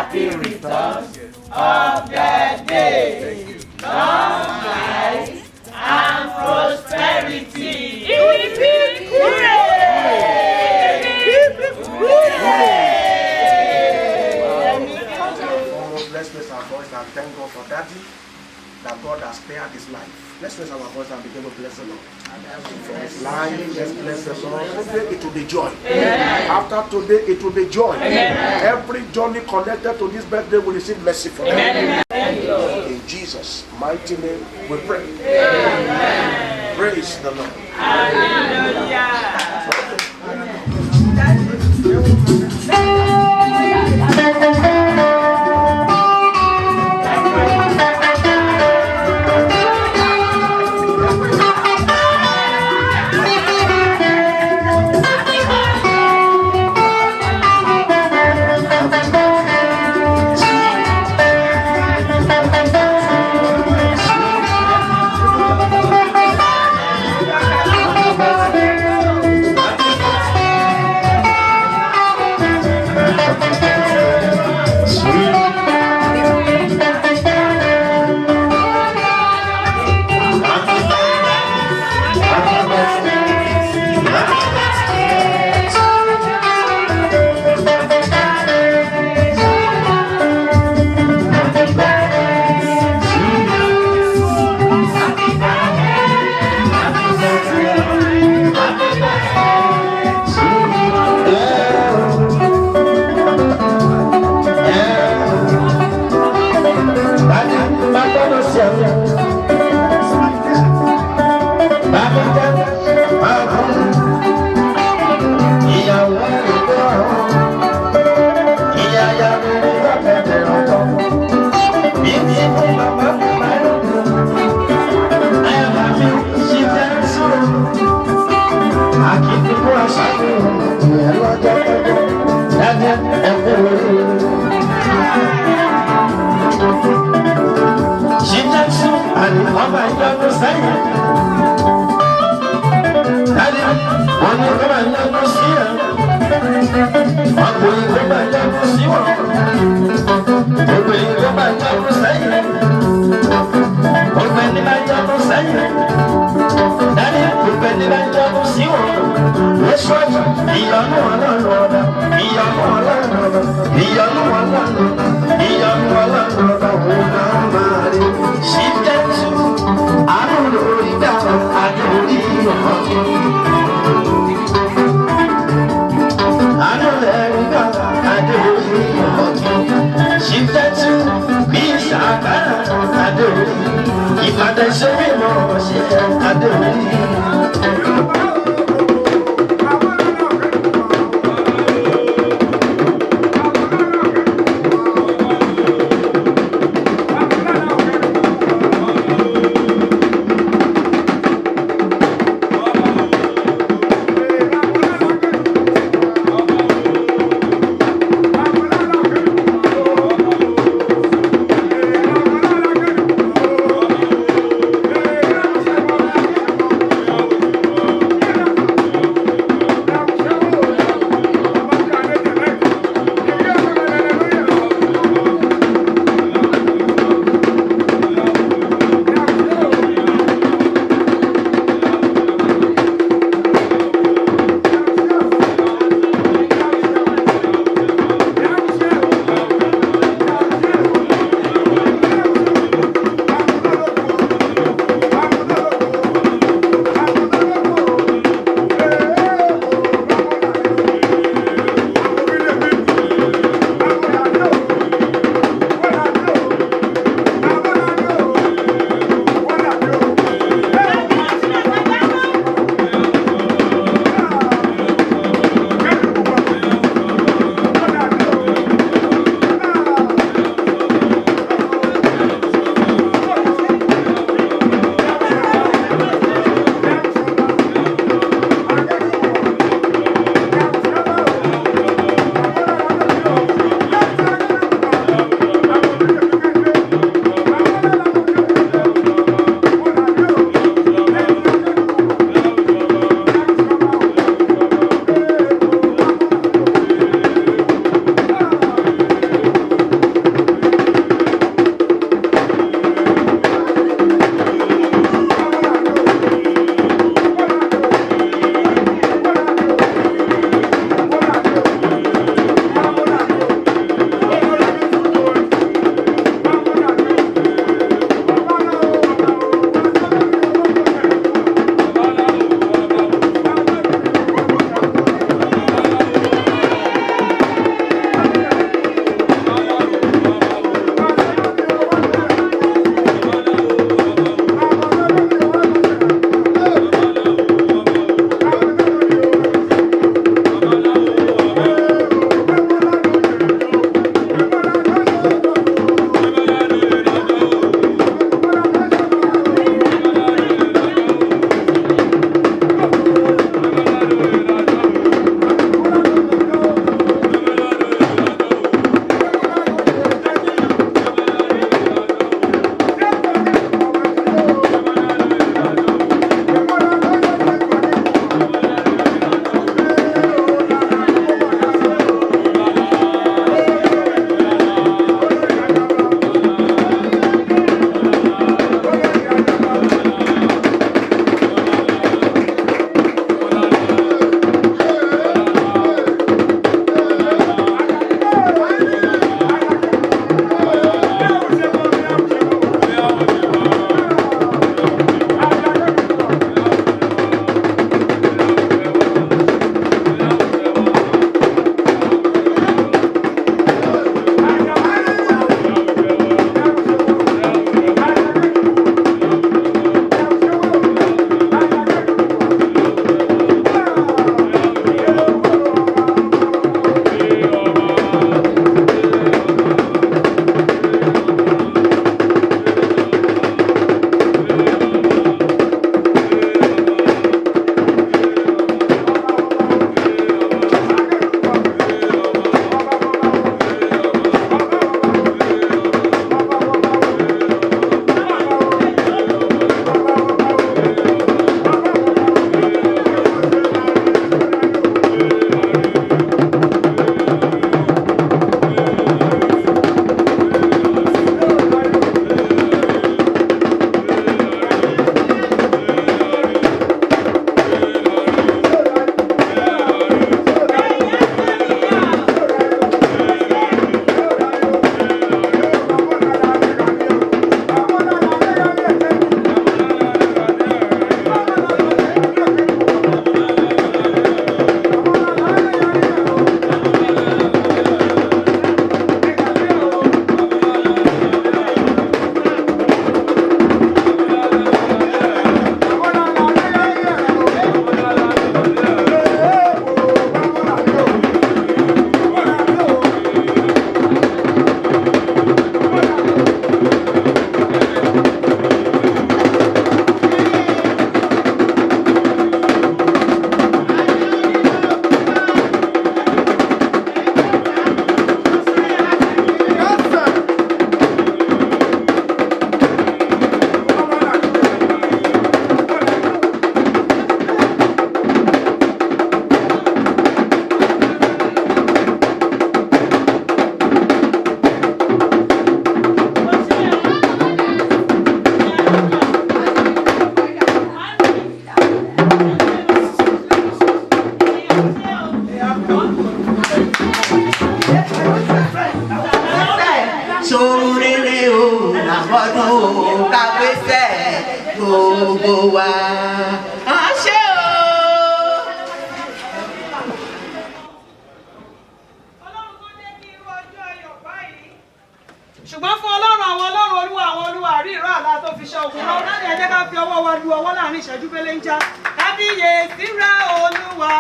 happy return of the day. Long life and prosperity. Hooray! Let's raise our voice and thank God for Daddy, that God has spared his life. Let's raise our voice and begin to bless the Lord. For his life, let's bless the Lord. Today it will be joy. Amen. After today it will be joy. Amen. Every journey connected to this birthday will receive mercy from Amen. In Jesus' mighty name we pray. Amen. Praise the Lord. Hallelujah. Olúwa. Àṣẹ o. ṣùgbọ́n fún ọlọ́run àwọn ọlọ́run olúwa àwọn olúwa rí ìró àlá tó fi ṣe òkun lọ́wọ́ láti ẹ̀jẹ̀ ká fi ọwọ́ wa lu ọwọ́ láàrin ìṣẹ́jú pélé ń já kábíyèsí rẹ olúwa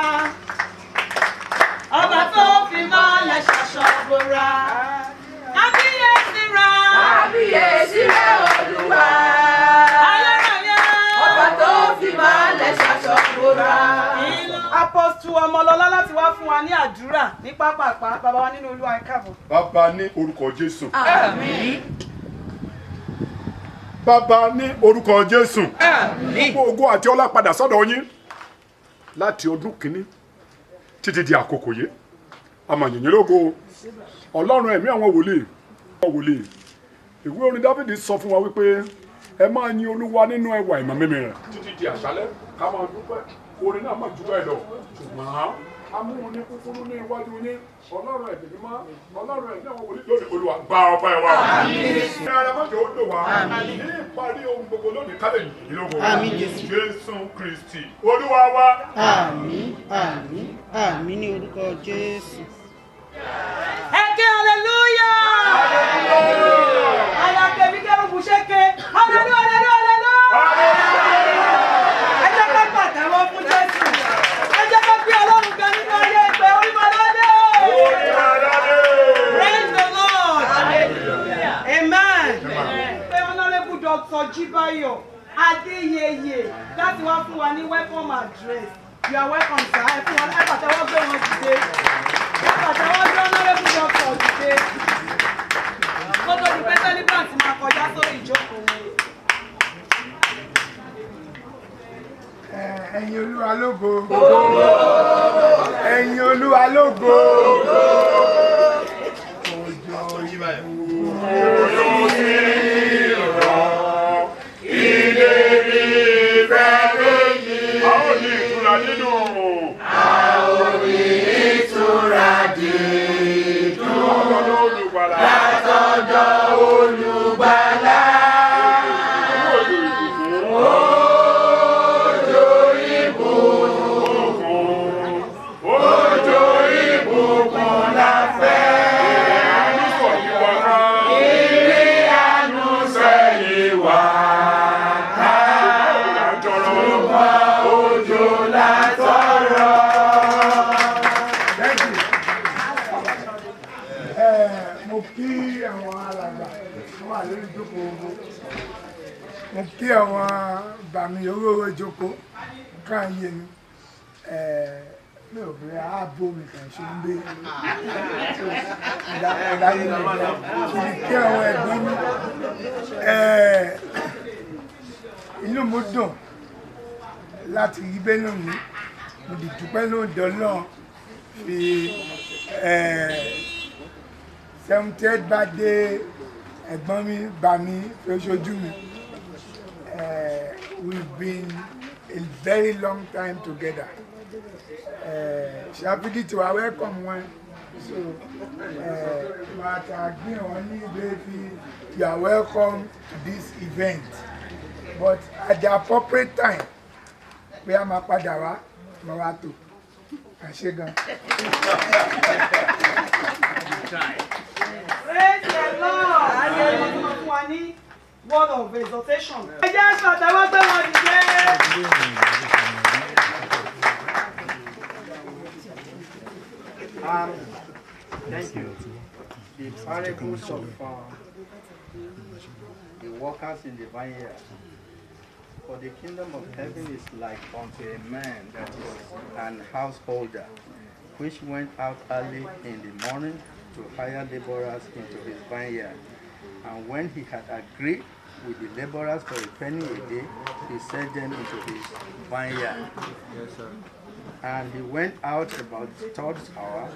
ọba tó fi mọ́lẹ̀ ṣaṣọ bora kábíyèsí rẹ olúwa ayérayé ọba tó fi mọ́lẹ̀ ṣaṣọ bora. Apọ́stù Ọmọlọ́lá láti wá fún wa ní àdúrà ní pápápá bàbá wa nínú Olúwa ẹ káàbọ̀. Bàbá ní orúkọ Jésù. Àmín. Bàbá ní orúkọ Jésù. Àmín. Gbogbo ògo àti ọlá padà sọ́dọ̀ yín láti ọdún kìíní títí di àkókò yìí. Àmàyìnyín lógo Ọlọ́run ẹ̀mí àwọn wòlíì. Ìwé orin Dáfídì sọ fún wa wípé ẹ máa yin Olúwa nínú ẹwà ìmọ̀ mímí rẹ̀. Títí di àṣálẹ́ ká máa dúpẹ́. Orin náà máa dúpẹ́ lọ. Ṣùgbọ́n amúhun ní kúkúrú ní iwájú yín Ọlọ́run ẹ̀mí mímọ́ Ọlọ́run ẹ̀mí àwọn wòlíì lónìí Olúwa gba ọpẹ́ wa. Ní ara má jẹ́ ó lò wá. Ní ìparí ohun gbogbo lónìí kálẹ̀ yìí lógo. Jésù Kristi Olúwa wa. Àmín, àmín, àmín ní orúkọ Jésù. Ẹ ké hallelujah. Àyàkẹ́ mi kẹ́rù bù ṣe ké hallelujah. Ẹ jẹ́ ká pàtẹ́wọ́ fún Jésù. Ẹ jẹ́ ká gbé Ọlọ́run ga nínú ayé ìpè Orímọládé. Praise the Lord. Amen. Pé Honorable Dr. Jíbáyọ̀ Adéyẹyẹ láti wá fún wa ní welcome address. You are welcome, sir. Ẹ fún wọn ẹ pàtẹ́wọ́ gbé wọn dìde. Ẹ pàtẹ́wọ́ gbé Honorable Dr. dìde. Kótó di pé celebrant máa kọjá sórí ìjókòó wọn. Ẹ̀yin Olúwa lógo. Ẹ̀yin Olúwa lógo. Òjò ìbú. Ìlérí fẹ́rẹ̀ yìí. A ó ní ìtura nínú. A ó ní ìtura dídùn látọ̀dọ̀ Olùgbàlà. Mo kí àwọn bàmí owó ìjókòó kàn yé mi mi ò bẹ̀rẹ̀ ààbò mi kàn ṣe ń gbé ìdáyé mi kì í kí àwọn ẹ̀gbọ́n mi inú mo dùn láti rí bẹ́ẹ̀ mi mo di dúpẹ́ lóòdọ́ náà fi 70th birthday ẹ̀gbọ́n mi bàmí fi ṣojú mi. We've been a very long time together. Ṣàfihàn tí wàá welcome wọn. So, you are welcome to this event. But at the appropriate time, we are Mapadawa, Marato. Praise the Lord. Word of exhortation. Ẹ jẹ́ ṣàtẹ́wọ́ pé wọ́n dìde. Thank you. The parables of the workers in the vineyard. For the kingdom of heaven is like unto a man that is an householder, which went out early in the morning to hire laborers into his vineyard. And when he had agreed with the laborers for a penny a day, he sent them into his vineyard. Yes, sir. And he went out about the third hour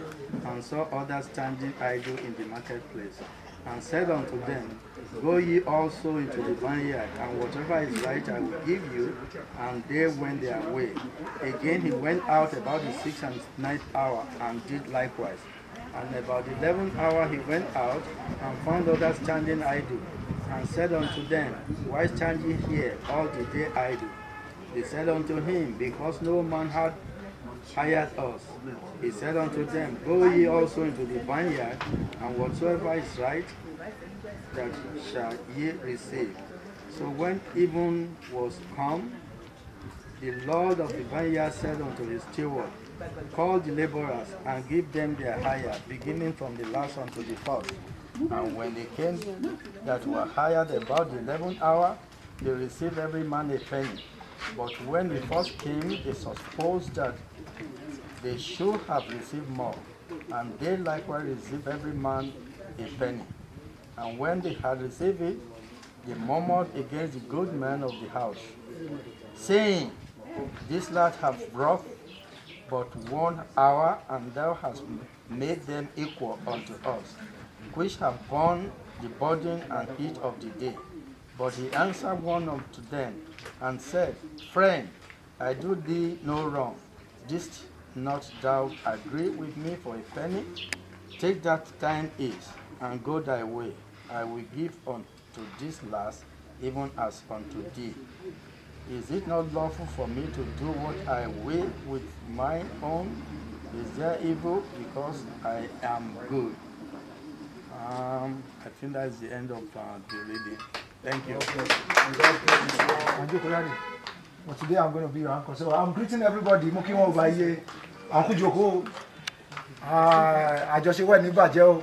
and saw others standing idle in the marketplace, and said unto them, Go ye also into the vineyard, and whatever is right I will give you. And they went their way. Again he went out about the 6th and 9th hour, and did likewise. And about the 11th hour he went out, and found others standing idle, and said unto them, Why stand ye here all the day idle? They said unto him, Because no man had hired us. He said unto them, Go ye also into the vineyard, and whatsoever is right, that shall ye receive. So when even was come, the Lord of the vineyard said unto his steward, Call the laborers, and give them their hire, beginning from the last unto the first. And when they came that were hired about the 11th hour, they received every man a penny. But when the first came, they supposed that they should have received more. And they likewise received every man a penny. And when they had received it, they murmured against the good man of the house, saying, This lad hath brought but 1 hour, and thou hast made them equal unto us, which have borne the burden and heat of the day. But he answered one unto them, and said, Friend, I do thee no wrong. Didst not thou agree with me for a penny? Take that thine ease, and go thy way. I will give unto this last, even as unto thee. Is it not lawful for me to do what I will with mine own? Is there evil because I am good? I think that's the end of the reading. Thank you. But today I'm going to be your uncle. So I'm greeting everybody. Mo kí wọn over here. Uncle Joko. Àjọṣe wẹ̀ ní bàjẹ́ o.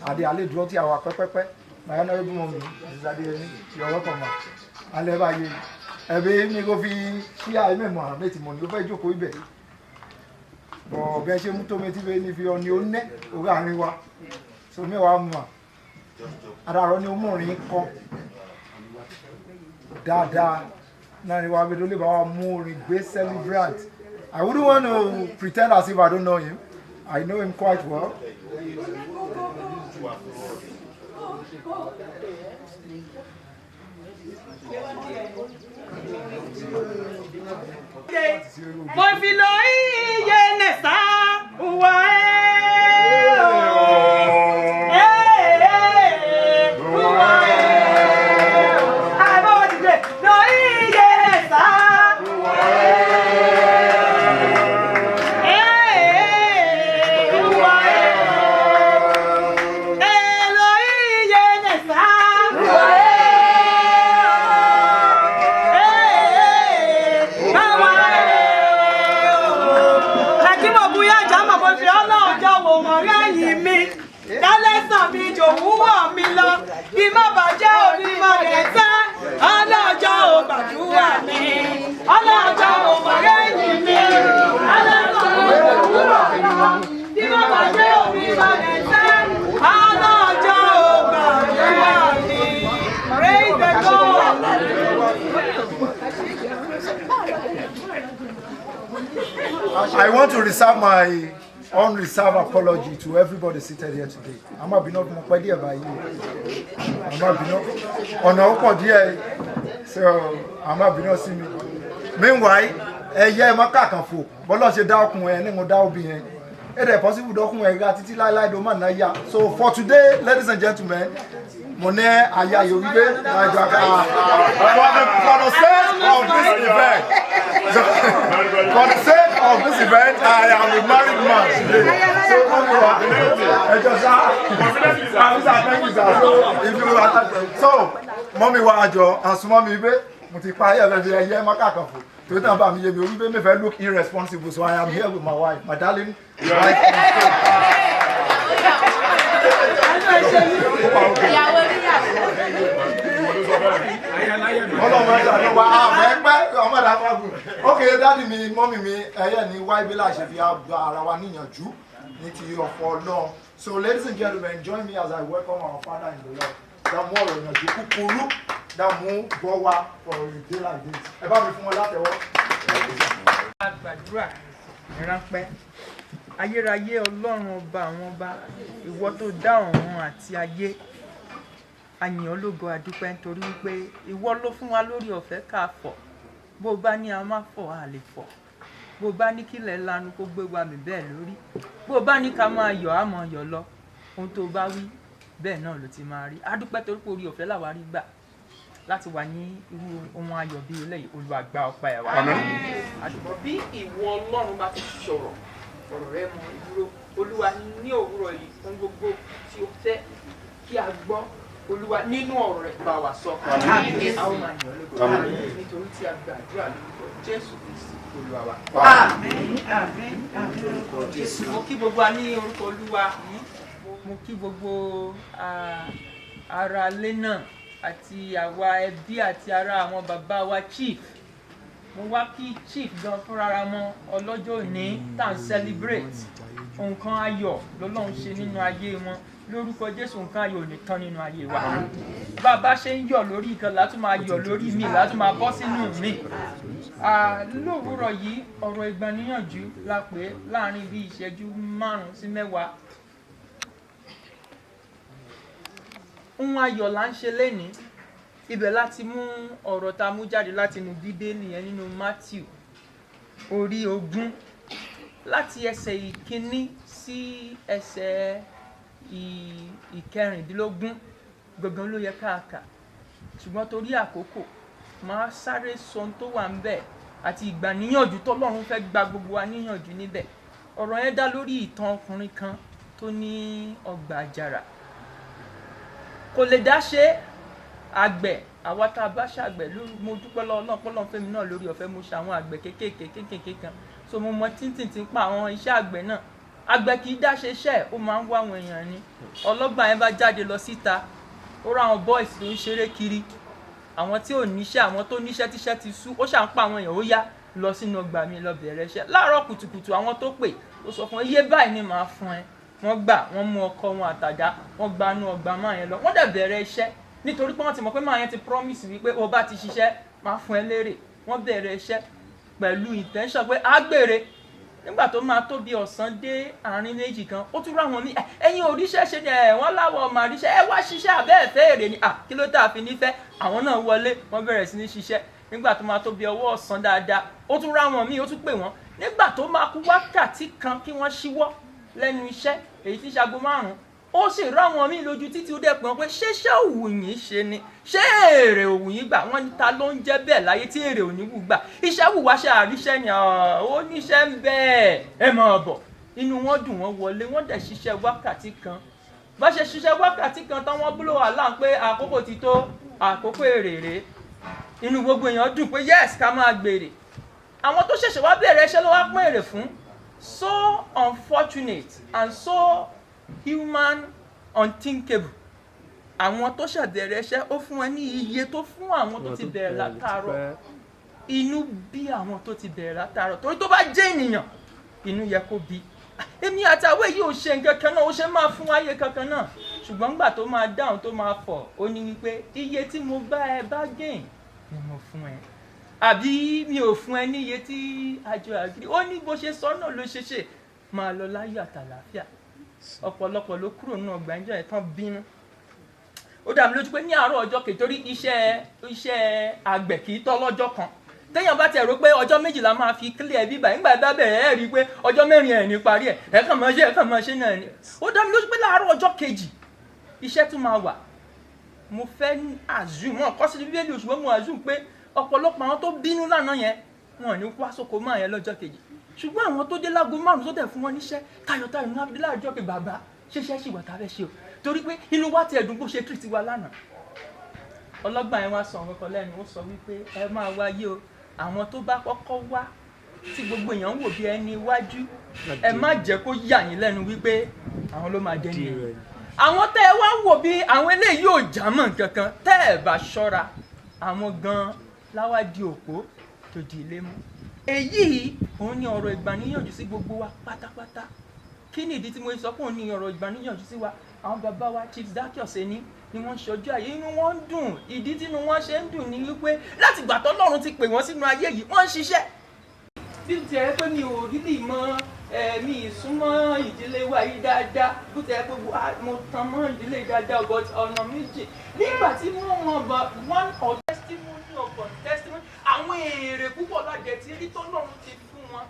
Adé alẹ́ dúró tí àwa pẹ́pẹ́pẹ́. My honorable mom, Mrs. Adeyemi, you're welcome ma. Alẹ́ báyé. Ẹ̀bí mi kò fi ṣíà ẹ̀mẹ̀ mọ̀ àmì tí mo ní ó fẹ́ jókòó ibẹ̀. Bọ̀ bẹ́ẹ̀ ṣe mú tó mi tí bẹ́ẹ̀ ní fi ọ ní ó nẹ́ orí àárín wa. So mẹ́wàá mú wa. Àdàrọ̀ ni ó mú orin kọ́. Dáadáa. Now I wouldn't want to pretend as if I don't know him. I know him quite well. I want to reserve my unreserved apology to everybody seated here today. I'm not being up by you. I'm not being up on our dear. So I'm not being see me. Meanwhile, yeah, my cacafu, but not a dark one and without being. It is possible document gratitude like do man. So for today, ladies and gentlemen, Monet Aya Yobe, for the sake of this event. For the sake of this event, I am a married man today. So, Mommy Wajo and Sumami Be, Mutipaya, and Makafu. To about me, you may look irresponsible, so I am here with my wife, my darling. Okay, daddy me, mommy me, why be like if you have Rawaniyanju, need to you for long. So, ladies and gentlemen, join me as I welcome our Father in the Lord. That more than a that move go for a day like this. About me from that Ìránpẹ́ ayérayé Ọlọ́run ọba àwọn ọba ìwọ tó dá ọ̀run àti ayé àyìn ológo àdúpẹ́ nítorí wípé ìwọ ló fún wa lórí ọ̀fẹ́ ká fọ̀ bó bá ní a máa fọ̀ a lè fọ̀ bó bá ní kílẹ̀ lanu kó gbé wa mì bẹ́ẹ̀ lórí bó bá ní ká máa yọ̀ á máa yọ̀ lọ ohun tó bá wí bẹ́ẹ̀ náà ló ti máa rí àdúpẹ́ torí pé orí ọ̀fẹ́ làwa rí gbà láti wà ní irú ohun ayọ̀ bíi eléyìí. Olúwa gba ọpẹ́ wa. Àṣùgbọ́n bí ìwọ Ọlọ́run bá ti sọ̀rọ̀ ọ̀rọ̀ rẹ mọ ìdúró, Olúwa ní òwúrọ̀ yìí ohun gbogbo tí ó fẹ́ kí a gbọ́, Olúwa nínú ọ̀rọ̀ rẹ bá wa sọ. A ó máa yàn lógo nítorí tí a gbàdúrà lórúkọ Jésù Kristi Olúwa wa. Mo kí gbogbo wa ní orúkọ Olúwa, mo kí gbogbo ara ilé náà àti àwa ẹbí àti ara àwọn bàbá wa chief. Mo wá kí chief gan fúnra mọ́ ọlọ́jọ́ òní tá à ń celebrate nǹkan ayọ̀ lọ́lọ́run ṣe nínú ayé wọn. Lórúkọ Jésù nǹkan ayọ̀ ò ní tán nínú ayé wa. Bàbá ṣe ń yọ̀ lórí ìkan látún máa yọ̀ lórí mi, látún máa bọ́ sínú mi. Lówùúrọ̀ yìí ọ̀rọ̀ ìgbaniníyànjú la pè láàrin bí ìṣẹ́jú 5 sí 10. Ohun ayọ̀ là ń ṣe lénìí. Ibẹ̀ láti mú ọ̀rọ̀ tá mú jáde láti inú Bíbélì yẹn nínú Matthew orí 20 láti ẹsẹ̀ 1 sí ẹsẹ̀ 14 gangan ló yẹ káàkà. Ṣùgbọ́n torí àkókò máa sáré sọ ohun tó wà ńbẹ̀ àti ìgbàníyànjú tọ́lọ́run fẹ́ gba gbogbo wa níyànjú níbẹ̀. Ọ̀rọ̀ yẹn dá lórí ìtàn ọkùnrin kan tó ní ọgbà àjàrà. Kò lè dá ṣe àgbẹ̀, àwa tá a bá ṣàgbẹ̀ mo dúpẹ́ lọ́wọ́ Ọlọ́run pọ́lọ́run fẹ́mi náà lórí ọ̀fẹ́ mo ṣe àwọn àgbẹ̀ kéékèèké kan, so mo mọ tíntìntín pa àwọn iṣẹ́ àgbẹ̀ náà. Àgbẹ̀ kì í dá ṣe iṣẹ́, ó máa ń wá àwọn èèyàn ni. Ọlọ́gbà yẹn bá jáde lọ síta, ó rá àwọn boys tó ń ṣeré kiri, àwọn tí ò níṣẹ́, àwọn tó níṣẹ́ tíṣẹ́ ti sú, ó ṣà ń pa àwọn èèyàn, ó yá lọ sínú ọgbà mi lọ bẹ̀rẹ̀ iṣẹ́. Láàárọ̀ kùtùkùtù àwọn tó pè ó sọ fún iye báyìí ni màá fún ẹ. Wọ́n gbà, wọ́n mú ọkọ wọn àtàdá, wọ́n gbanú ọgbà máa yẹn lọ, wọ́n dẹ̀ bẹ̀rẹ̀ iṣẹ́ nítorí pé wọ́n ti mọ̀ pé máa yẹn ti promise wípé o bá ti ṣiṣẹ́ máa fún ẹ lérè. Wọ́n bẹ̀rẹ̀ iṣẹ́ pẹ̀lú intention pé á gbèrè. Nígbà tó máa tó bí ọ̀sán dé àárín méjì kan, ó tún ráwọn mí, ẹ̀yin òríṣẹ́ ṣe ni wọ́n láwọ̀ ọmọ àríṣẹ́, ẹ wá ṣiṣẹ́ àbẹ́ ẹ̀fẹ́ èrè ni, kí ló tà fi nífẹ̀ẹ́. Àwọn náà wọlé, wọ́n bẹ̀rẹ̀ sí ní ṣiṣẹ́. Nígbà tó máa tó bí ọwọ́ ọ̀sán dáadáa, ó tún ráwọn mí, ó tún pè wọ́n. Nígbà tó máa kú wákàtí kan kí wọ́n ṣíwọ́ lẹ́nu iṣẹ́, èyí tí ṣago 5, ó sì ráwọn mí lójú títí ó dẹ̀ pé wọ́n pé ṣé òwú yín ṣe ni, ṣé èrè òwú yín gbà. Wọ́n ní ta ló ń jẹ́ bẹ́ẹ̀ láyé tí èrè ò ní wù gbà. Iṣẹ́ wù wá ṣe àríṣẹ́ ni, ó níṣẹ́ ń bẹ́ẹ̀, ẹ máa bọ̀. Inú wọn dùn, wọ́n wọlé, wọ́n dẹ̀ ṣiṣẹ́ wákàtí kan. Bá ṣe ṣiṣẹ́ wákàtí kan tán, wọ́n búlò àlá pé àkókò ti tó, àkókò èrè rèé. Inú gbogbo èèyàn dùn pé yes ká máa gbèrè. Àwọn tó ṣẹ̀ṣẹ̀ wá bẹ̀rẹ̀ iṣẹ́ ló wá pín èrè fún. So unfortunate and so human unthinkable. Àwọn tó ṣẹ̀bẹ̀rẹ̀ iṣẹ́ ó fún ẹ ní iye tó fún àwọn tó ti bẹ̀rẹ̀ látàárọ̀. Inú bí àwọn tó ti bẹ̀rẹ̀ látàárọ̀, torí tó bá jẹ́ ènìyàn inú yẹ kó bí. Èmi àtàwé yìí ò ṣe nǹkan kan náà, ó ṣe máa fún ayé kankan náà. Ṣùgbọ́n nígbà tó máa dáhùn tó máa fọ̀, ó ní wípé iye tí mo bá ẹ bá gain ni mo fún ẹ. Àbí mi ò fún ẹ ní iye tí àjọ àgírí. Ó ní bó ṣe sọ náà ló ṣe máa lọ láyọ̀ àtàlàáfíà. Ọ̀pọ̀lọpọ̀ ló kúrò nínú ọgbà ìjọ ẹ̀ tán bínú. Ó dá mi lójú pé ní àárọ̀ ọjọ́ kejì, torí iṣẹ́ àgbẹ̀ kì í tọ́ lọ́jọ́ kan. Téèyàn bá tiẹ̀ rò pé ọjọ́ 2 máa fi clear bíbà, nígbà bá bẹ̀rẹ̀ ẹ̀ rí i pé ọjọ́ 4 ẹ̀ ní parí ẹ̀, ẹ̀ kàn máa ṣe náà ni. Ó dá mi lójú pé láàárọ̀ ọjọ́ kejì iṣẹ́ tún máa wà. Mo fẹ́ assume, wọn kọ́ sí Bíbélì, ṣùgbọ́n mo assume pé ọ̀pọ̀lọpọ̀ àwọn tó bínú lánàá yẹn wọn ò ní wá sóko máa yẹn lọ́jọ́ kejì. Ṣùgbọ́n àwọn tó dé láago 5 tó tẹ̀ fún wọn níṣẹ́ tayọ̀tayọ̀ ní abdulá àjọ pé bàbá ṣiṣẹ́ ṣì wà tá a fẹ́ ṣe o, torí pé inú wa ti ẹ̀dùn bó ṣe treat wa lánàá. Ọlọ́gbà yẹn wá sọ ọ̀rọ̀ kan lẹ́nu, ó sọ wípé ẹ máa wáyé o, àwọn tó bá kọ́kọ́ wá tí gbogbo èèyàn ń wò bí ẹni iwájú, ẹ má jẹ́ kó yà yín lẹ́nu wípé àwọn ló máa dé ní ẹ̀. Àwọn tẹ́ ẹ wá ń wò bí àwọn eléyìí ò já mọ́ nǹkan kan, tẹ́ ẹ bá ṣọ́ra, àwọn gan-an láwádìí òpó tó di ilé mú. Èyí òun ni ọ̀rọ̀ ìgbàníyànjú sí gbogbo wa pátápátá. Kí ni ìdí tí mo sọ pé òun ni ọ̀rọ̀ ìgbàníyànjú sí wa? Àwọn bàbá wa Chief Zaccheaus ni wọ́n ṣọjọ́ ayé, inú wọn ń dùn. Ìdí tí inú wọn ṣe ń dùn ni wípé láti ìgbà t'Ọlọ́run ti pè wọ́n sínú ayé yìí, wọ́n ń ṣiṣẹ́. Bí ti ẹ pé mi ò rí lè mọ mi ìsúnmọ́ ìdílé wa yìí dáadáa, bó ti ẹ pé mo tan mọ́ ìdílé dáadáa, but ọ̀nà méjì. Nígbà tí wọ́n bá one of testimony upon testimony, àwọn èrè púpọ̀ lájẹ tí rí t'Ọlọ́run ti fún wọn.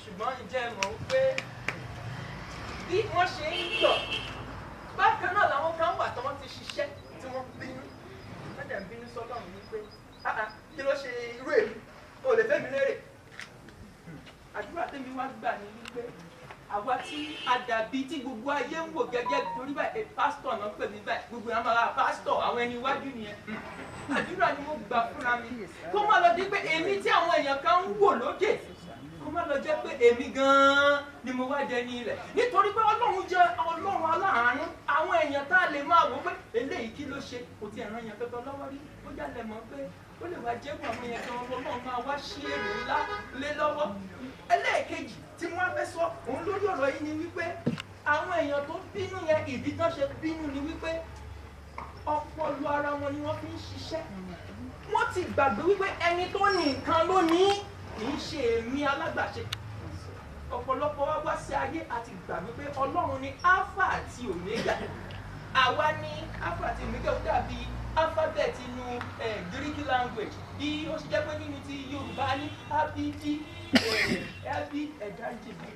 Ṣùgbọ́n ìjẹ́ mọ̀ pé bí wọ́n ṣe ń yọ̀, bákan náà làwọn kan wà tí wọ́n ti ṣiṣẹ́ tí wọ́n bínú. dẹ̀ ń bínú sọ́lọ́run wípé kí ló ṣe irú èmi o lè fẹ́ mi lérè. Àdúrà tèmi wá gbà ní wípé àwa tí a dàbí tí gbogbo ayé ń wò gẹ́gẹ́ torí báyìí pásítọ̀ náà pè mí báyìí gbogbo àwọn ará pásítọ̀ àwọn ẹni iwájú nìyẹn. Àdúrà ni mo gbà fúnra mi kó má lọ di pé èmi tí àwọn èèyàn kan ń wò lókè kó má lọ jẹ́ pé èmi gan-an ni mo wá jẹ ní ilẹ̀ nítorí pé Ọlọ́run jẹ́ Ọlọ́run aláàánú àwọn èèyàn tá a lè máa wò pé eléyìí kí ló ṣe kò tí ẹ̀ràn yẹn pẹ́pẹ́ lọ́wọ́ rí ó jálẹ̀ mọ́ pé ó lè wá jẹ́gun àwọn èèyàn kan Ọlọ́run máa wá ṣí èrè ńlá lé lọ́wọ́. Ẹlẹ́ẹ̀kejì tí wọ́n fẹ́ sọ òun lórí ọ̀rọ̀ yìí ni wípé àwọn èèyàn tó bínú yẹn ìdí tán ṣe bínú ni wípé ọpọlọ ara wọn ni wọ́n fi ń ṣiṣẹ́ wọ́n ti gbàgbé wípé ẹni tó ní nǹkan ló ní kì í ṣe èmi alágbàṣe. Ọ̀pọ̀lọpọ̀ wa wá sí ayé àti gbàgbé pé Ọlọ́run ni alpha àti omega àwa ní alpha àti omega ó dàbí alphabet inú Greek language bí ó ṣe jẹ́ pé nínú ti Yorùbá ní abd ẹbí ẹ̀dá jìbì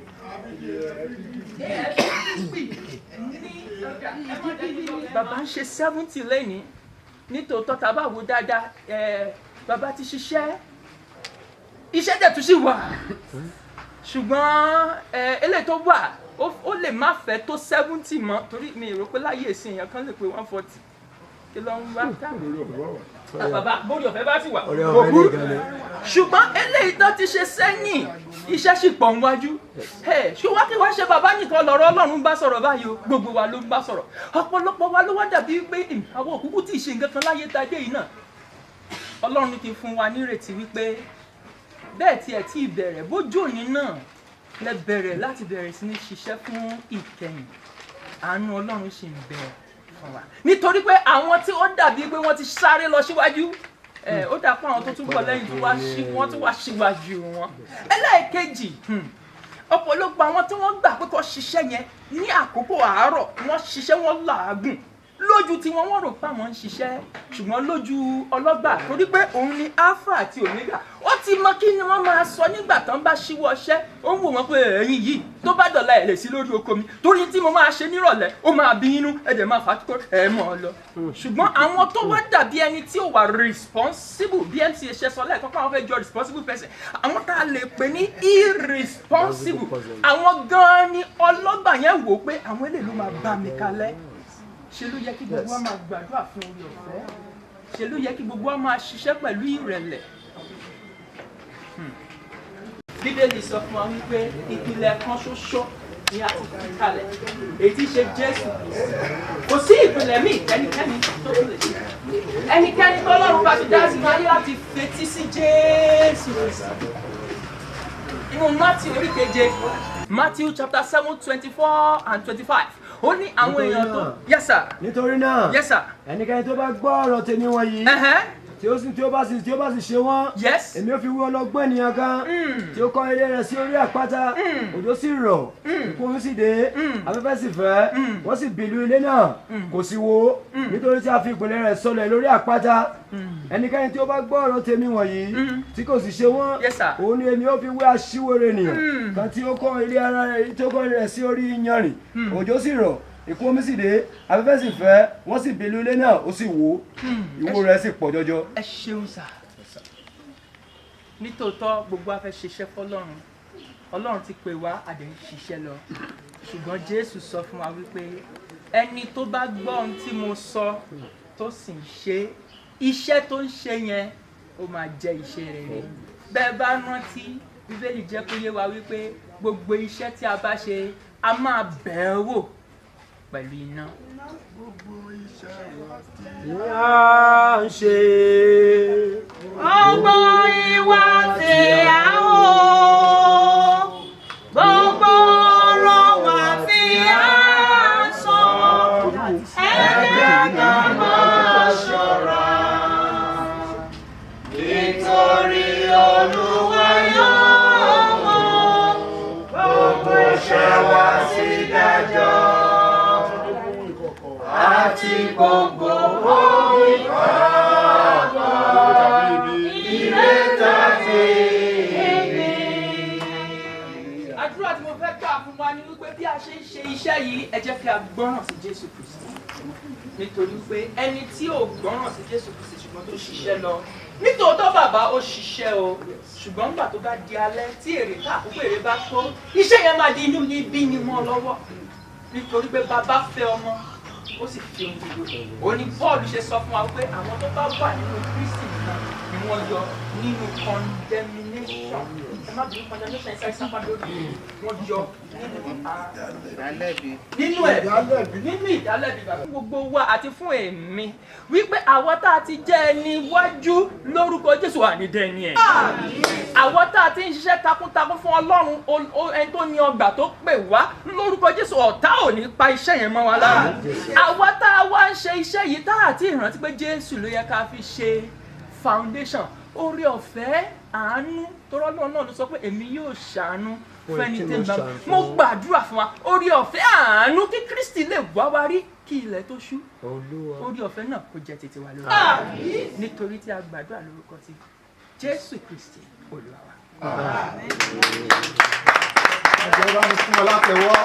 bàbá ń ṣe 70 lẹ́ni nítòótọ́ tá a bá wò dáadáa bàbá ti ṣiṣẹ́ iṣẹ́ dẹ̀ tún sì wà ṣùgbọ́n eléyìí tó wà ó lè má fẹ́ tó 70 mọ́ torí mi rò pé láyé ìsìn èèyàn kan lè pé 140 kí ló ń wá táwọn bàbá bórí ọ̀fẹ́ bá sì wà òkú ṣùgbọ́n eléyìí tó ti ṣe sẹ́yìn iṣẹ́ sì pọ̀ níwájú ṣùgbọ́n kí wọ́n ṣe bàbá nìkan lọ́rọ̀ Ọlọ́run bá sọ̀rọ̀ báyìí o gbogbo wa ló ń bá sọ̀rọ̀ ọ̀pọ̀lọpọ̀ wa ló wá dàbí pé àwọn òkúkú tí ì ṣe nǹkan kan láyé tajé yìí náà Ọlọ́run ti fún wa nírètí wípé bẹ́ẹ̀ tiẹ̀ tí ì bẹ̀rẹ̀ bójú òní náà lẹ bẹ̀rẹ̀ láti bẹ̀rẹ̀ sí ní ṣiṣẹ́ fún ìkẹyìn àánú Ọlọ́run ṣì ń bẹ̀rẹ̀ nítorí pé àwọn tí ó dàbí pé wọ́n ti sáré lọ síwájú ó dà pé àwọn tó tún bọ̀ lẹ́yìn wọ́n tún wá síwájú wọn. Ẹlẹ́ẹ̀kejì ọ̀pọ̀lọpọ̀ àwọn tí wọ́n gbà pé kó ṣiṣẹ́ yẹn ní àkókò àárọ̀ wọ́n ṣiṣẹ́ wọn làágùn lójú tí wọ́n rò pé àwọn ń ṣiṣẹ́ ṣùgbọ́n lójú ọlọ́gbà torí pé òun ni alpha àti omega ó ti mọ kí ni wọ́n máa sọ nígbà tán bá ṣíwọ́ ọṣẹ́ ó ń wò wọ́n pé ẹ̀yin yìí tó bá dọ̀la ẹ̀ lè sí lórí oko mi torí tí mo máa ṣe nírọ̀lẹ́ ó máa bí inú ẹ̀dẹ̀ máa fà á tó ẹ̀ mọ̀ ọ́ lọ. ṣùgbọ́n àwọn tó wá dàbí ẹni tí ó wà responsible bí mc ṣe sọ lẹ́ẹ̀kan pé àwọn fẹ́ jọ responsible person àwọn tá a lè pè ní irresponsible àwọn gan-an ni ọlọ́gbà yẹn wò pé àwọn eléyìí ló máa bá mi kalẹ̀ ṣe ló yẹ kí gbogbo wa máa gbàdúrà fún orí ọ̀fẹ́ ṣe ló yẹ kí gbogbo wa máa ṣiṣẹ́ pẹ̀lú ìrẹ̀lẹ̀. Bíbélì sọ fún wa wípé ìpìlẹ̀ kan ṣoṣo ni a ti fi kalẹ̀ èyí tí ṣe Jésù kò sí ìpìlẹ̀ míì ẹnikẹ́ni tó tún lè ṣe ẹnikẹ́ni tó lọ́run bá ti dá sí ayé láti fetí sí Jésù inú Matthew orí keje Matthew chapter 7:24 and 25 ó ní àwọn èèyàn tó yes sir nítorí náà yes sir ẹnikẹ́ni tó bá gbọ́ ọ̀rọ̀ tèmi wọ̀nyí tí ó bá sì ṣe wọ́n yes èmi ó fi wí ọlọ́gbọ́n ènìyàn kan tí ó kọ́ ilé rẹ̀ sí orí àpáta òjò sì rọ̀ ìkún sì dé afẹ́fẹ́ sì fẹ́ wọ́n sì bìlù ilé náà kò sì wó nítorí tí a fi ìpìlẹ̀ rẹ̀ sọlẹ̀ lórí àpáta ẹnikẹ́ni tí ó bá gbọ́ ọ̀rọ̀ tèmi wọ̀nyí tí kò sì ṣe wọ́n òun ni èmi ó fi wí aṣiwèrè ènìyàn kan tí ó kọ́ ilé rẹ̀ sí orí iyanrìn òjò sì rọ̀ ìkún omi sì dé afẹ́fẹ́ sì fẹ́ wọ́n sì bìlù ilé náà ó sì wó ìwó rẹ̀ sì pọ̀ jọjọ. ẹ ṣeun sà nítòótọ́ gbogbo afẹ́ ṣiṣẹ́ fọlọ́run Ọlọ́run ti pè wá àdé ń ṣiṣẹ́ lọ ṣùgbọ́n Jésù sọ fún wa wípé ẹni tó bá gbọ́ ohun tí mo sọ tó sì ń ṣe iṣẹ́ tó ń ṣe yẹn ó máa jẹ́ iṣẹ́ rere bẹ́ẹ̀ bá rántí Bíbélì jẹ́ kó yé wa wípé gbogbo iṣẹ́ tí a bá ṣe a máa bẹ̀ ẹ́ wò pẹ̀lú iná. gbogbo iṣẹ́ wa tí a ń ṣe. gbogbo ìwà tí a ń hò. gbogbo ọ̀rọ̀ wa tí a ń sọ. ẹ jẹ́ ká máa ṣọ́ra. nítorí Olúwa yóò mú gbogbo iṣẹ́ wa sí dájọ́. Àti gbogbo ìkọ̀kọ̀ ìrètà ti èmi. Àdúrà tí mo fẹ́ gbà fún wa ni wípé bí a ṣe ń ṣe iṣẹ́ yìí ẹ jẹ́ kí a gbọ́ràn sí Jésù Kristi. nítorí pé ẹni tí ò gbọ́ràn sí Jésù Kristi ṣùgbọ́n tó ṣiṣẹ́ lọ nítòótọ́ bàbá ó ṣiṣẹ́ o ṣùgbọ́n nígbà tó bá di alẹ́ tí èrè tá àkókò èrè bá tó iṣẹ́ yẹn máa di inú níbí ni mọ́ lọ́wọ́ nítorí pé bàbá fẹ́ ọmọ ó sì fi ohun gbogbo ó ní Paul ṣe sọ fún wa pé àwọn tó bá wà nínú Kristi nìkan ni wọ́n yọ nínú condemnation ẹ má bínú condemnation ṣe sábà lórí wọ́n yọ nínú ìdálẹ́bi bàbá gbogbo wa àti fún èmi wípé àwọn tá a ti jẹ́ ẹni wájú lórúkọ Jésù wà ní dẹni ẹ̀ àwọn tá a ti ń ṣiṣẹ́ takuntakun fún Ọlọ́run ẹni tó ní ọgbà tó pè wá lórúkọ Jésù ọ̀tá ò ní pa iṣẹ́ yẹn mọ́ wa lára àwọn tá a wá ń ṣe iṣẹ́ yìí tá a ti rántí pé Jésù ló yẹ ká fi ṣe foundation oore ọ̀fẹ́ àánú torọ́ Ọlọ́run náà ló sọ pé èmi yóò ṣàánú fẹ́ni tí ń bá mo gbàdúrà fún wa oore ọ̀fẹ́ àánú kí Kristi lè wá wa rí kí ilẹ̀ tó ṣú oore ọ̀fẹ́ náà kó jẹ́ tètè wa lórí nítorí tí a gbàdúrà lórúkọ ti Jésù Kristi Olúwa wa. Ẹ̀jẹ̀ bá mi fún ọ látẹ̀wọ́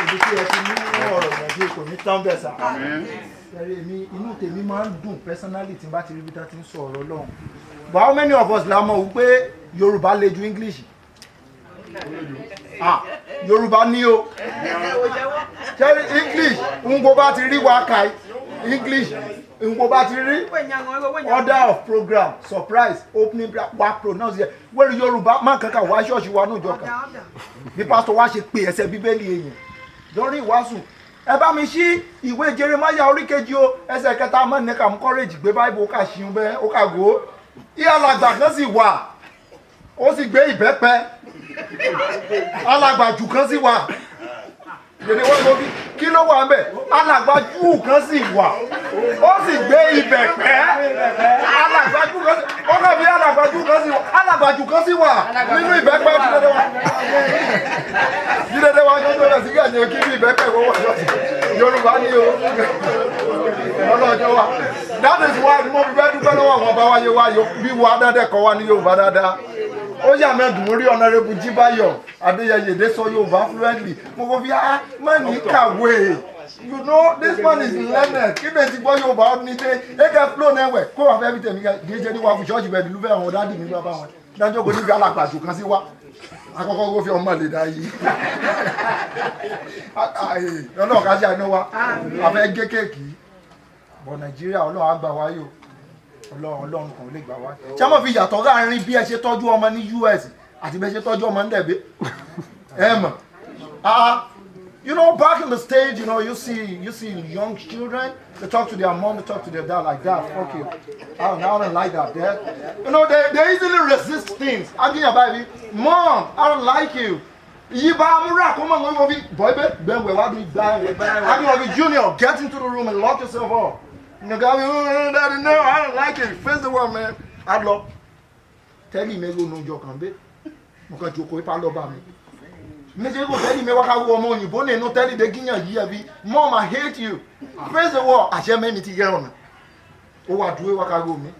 ibi tí ẹ ti mú ọ̀rọ̀ ìyànjú kò ní tán bẹ̀ sá. Ẹ̀rí mi inú tèmi máa ń dùn personally tí n bá ti rí bí tá ti ń sọ ọ̀rọ̀ Ọlọ́run. But how many of us la mọ̀ wípé Yorùbá le ju English? Yorùbá ní o. Ṣé English ń gbọ́ bá ti rí wa kà English ń gbọ́ bá ti rí order of program surprise opening wa pronounce yẹ wẹ́rẹ́ Yorùbá máa kankan wá ṣọ́ọ̀ṣì wa náà jọ kan bí pásítọ̀ wa ṣe pè ẹsẹ̀ bíbélì èèyàn lórí ìwàásù ẹ bá mi ṣí ìwé Jeremáyà orí kejì o ẹsẹ̀ kẹta mọ́ ní kàmú kọ́rẹ́jì gbé báyìí ó kà ṣíun bẹ́ẹ̀ ó kà gò ó ìyálàgbà kan sì wà ó sì gbé ìbẹ́pẹ alàgbàjù kan sì wà dèdè wọ́n lóbi kí ló wà bẹ́ẹ̀ alàgbàjù kan sì wà ó sì gbé ìbẹ́pẹ alàgbàjù kan sì ó kà bí alàgbàjù kan sì wà nínú ìbẹ́pẹ jídédé wa jọjọ rẹ sí gàdé kí bí ìbẹ́pẹ wọ́n wà lọ́sí Yorùbá ní o ọlọ́jọ́ wa that is why mo fi fẹ́ dúpẹ́ lọ́wọ́ àwọn ọba wáyé wa bí wo adádẹ́kọ̀ wa ní Yorùbá dáadáa ó yà mẹ́dùn orí Honorable Jíbáyọ̀ Adéyẹyè dé sọ Yorùbá fluently mo kò fi man ní kàwé you know this man is learned kí bẹ́ẹ̀ ti gbọ́ Yorùbá ní dé ẹ̀kẹ́ flow náà wẹ̀ kó wà fẹ́ fi tẹ̀mí gẹ́gẹ́ ní wà fún ṣọ́ọ̀ṣì bẹ̀rẹ̀ lúfẹ́ àwọn dáàdì mi bàbá wọn dájọ́ kò ní fi alàpàjù kan sí wa akọ́kọ́ kó fi ọmọ lè dá yìí ọlọ́run ká sí àná wa àfẹ́ gé kéèkì bọ̀ Nàìjíríà ọlọ́run á gbà wáyò ọlọ́run kan lè gbà wá ṣé mo fi yàtọ̀ láàrin bí ẹ ṣe tọ́jú ọmọ ní US àti bí ẹ ṣe tọ́jú ọmọ ní dẹ̀bẹ́ ẹ mọ̀ you know back in the stage you know you see young children they talk to their mom they talk to their dad like that fuck you I don't like that dad you know they easily resist things asking your baby mom I don't like you yí bá amúra kó mọ̀ wọ́n fi boy bẹ́ẹ̀ wá bí gbá ẹ̀ I mean Junior get into the room and lock yourself up. The guy, Daddy, no, I don't like it. Face the wall, man. I love. Tell him, me go no joke on bit. Because you go follow by me. Me say go tell him me waka go mo oyinbo ne no tell him the ginya yi abi. Mom, I hate you. Face the wall. I share many ti here on. O wa dúró waka go mi.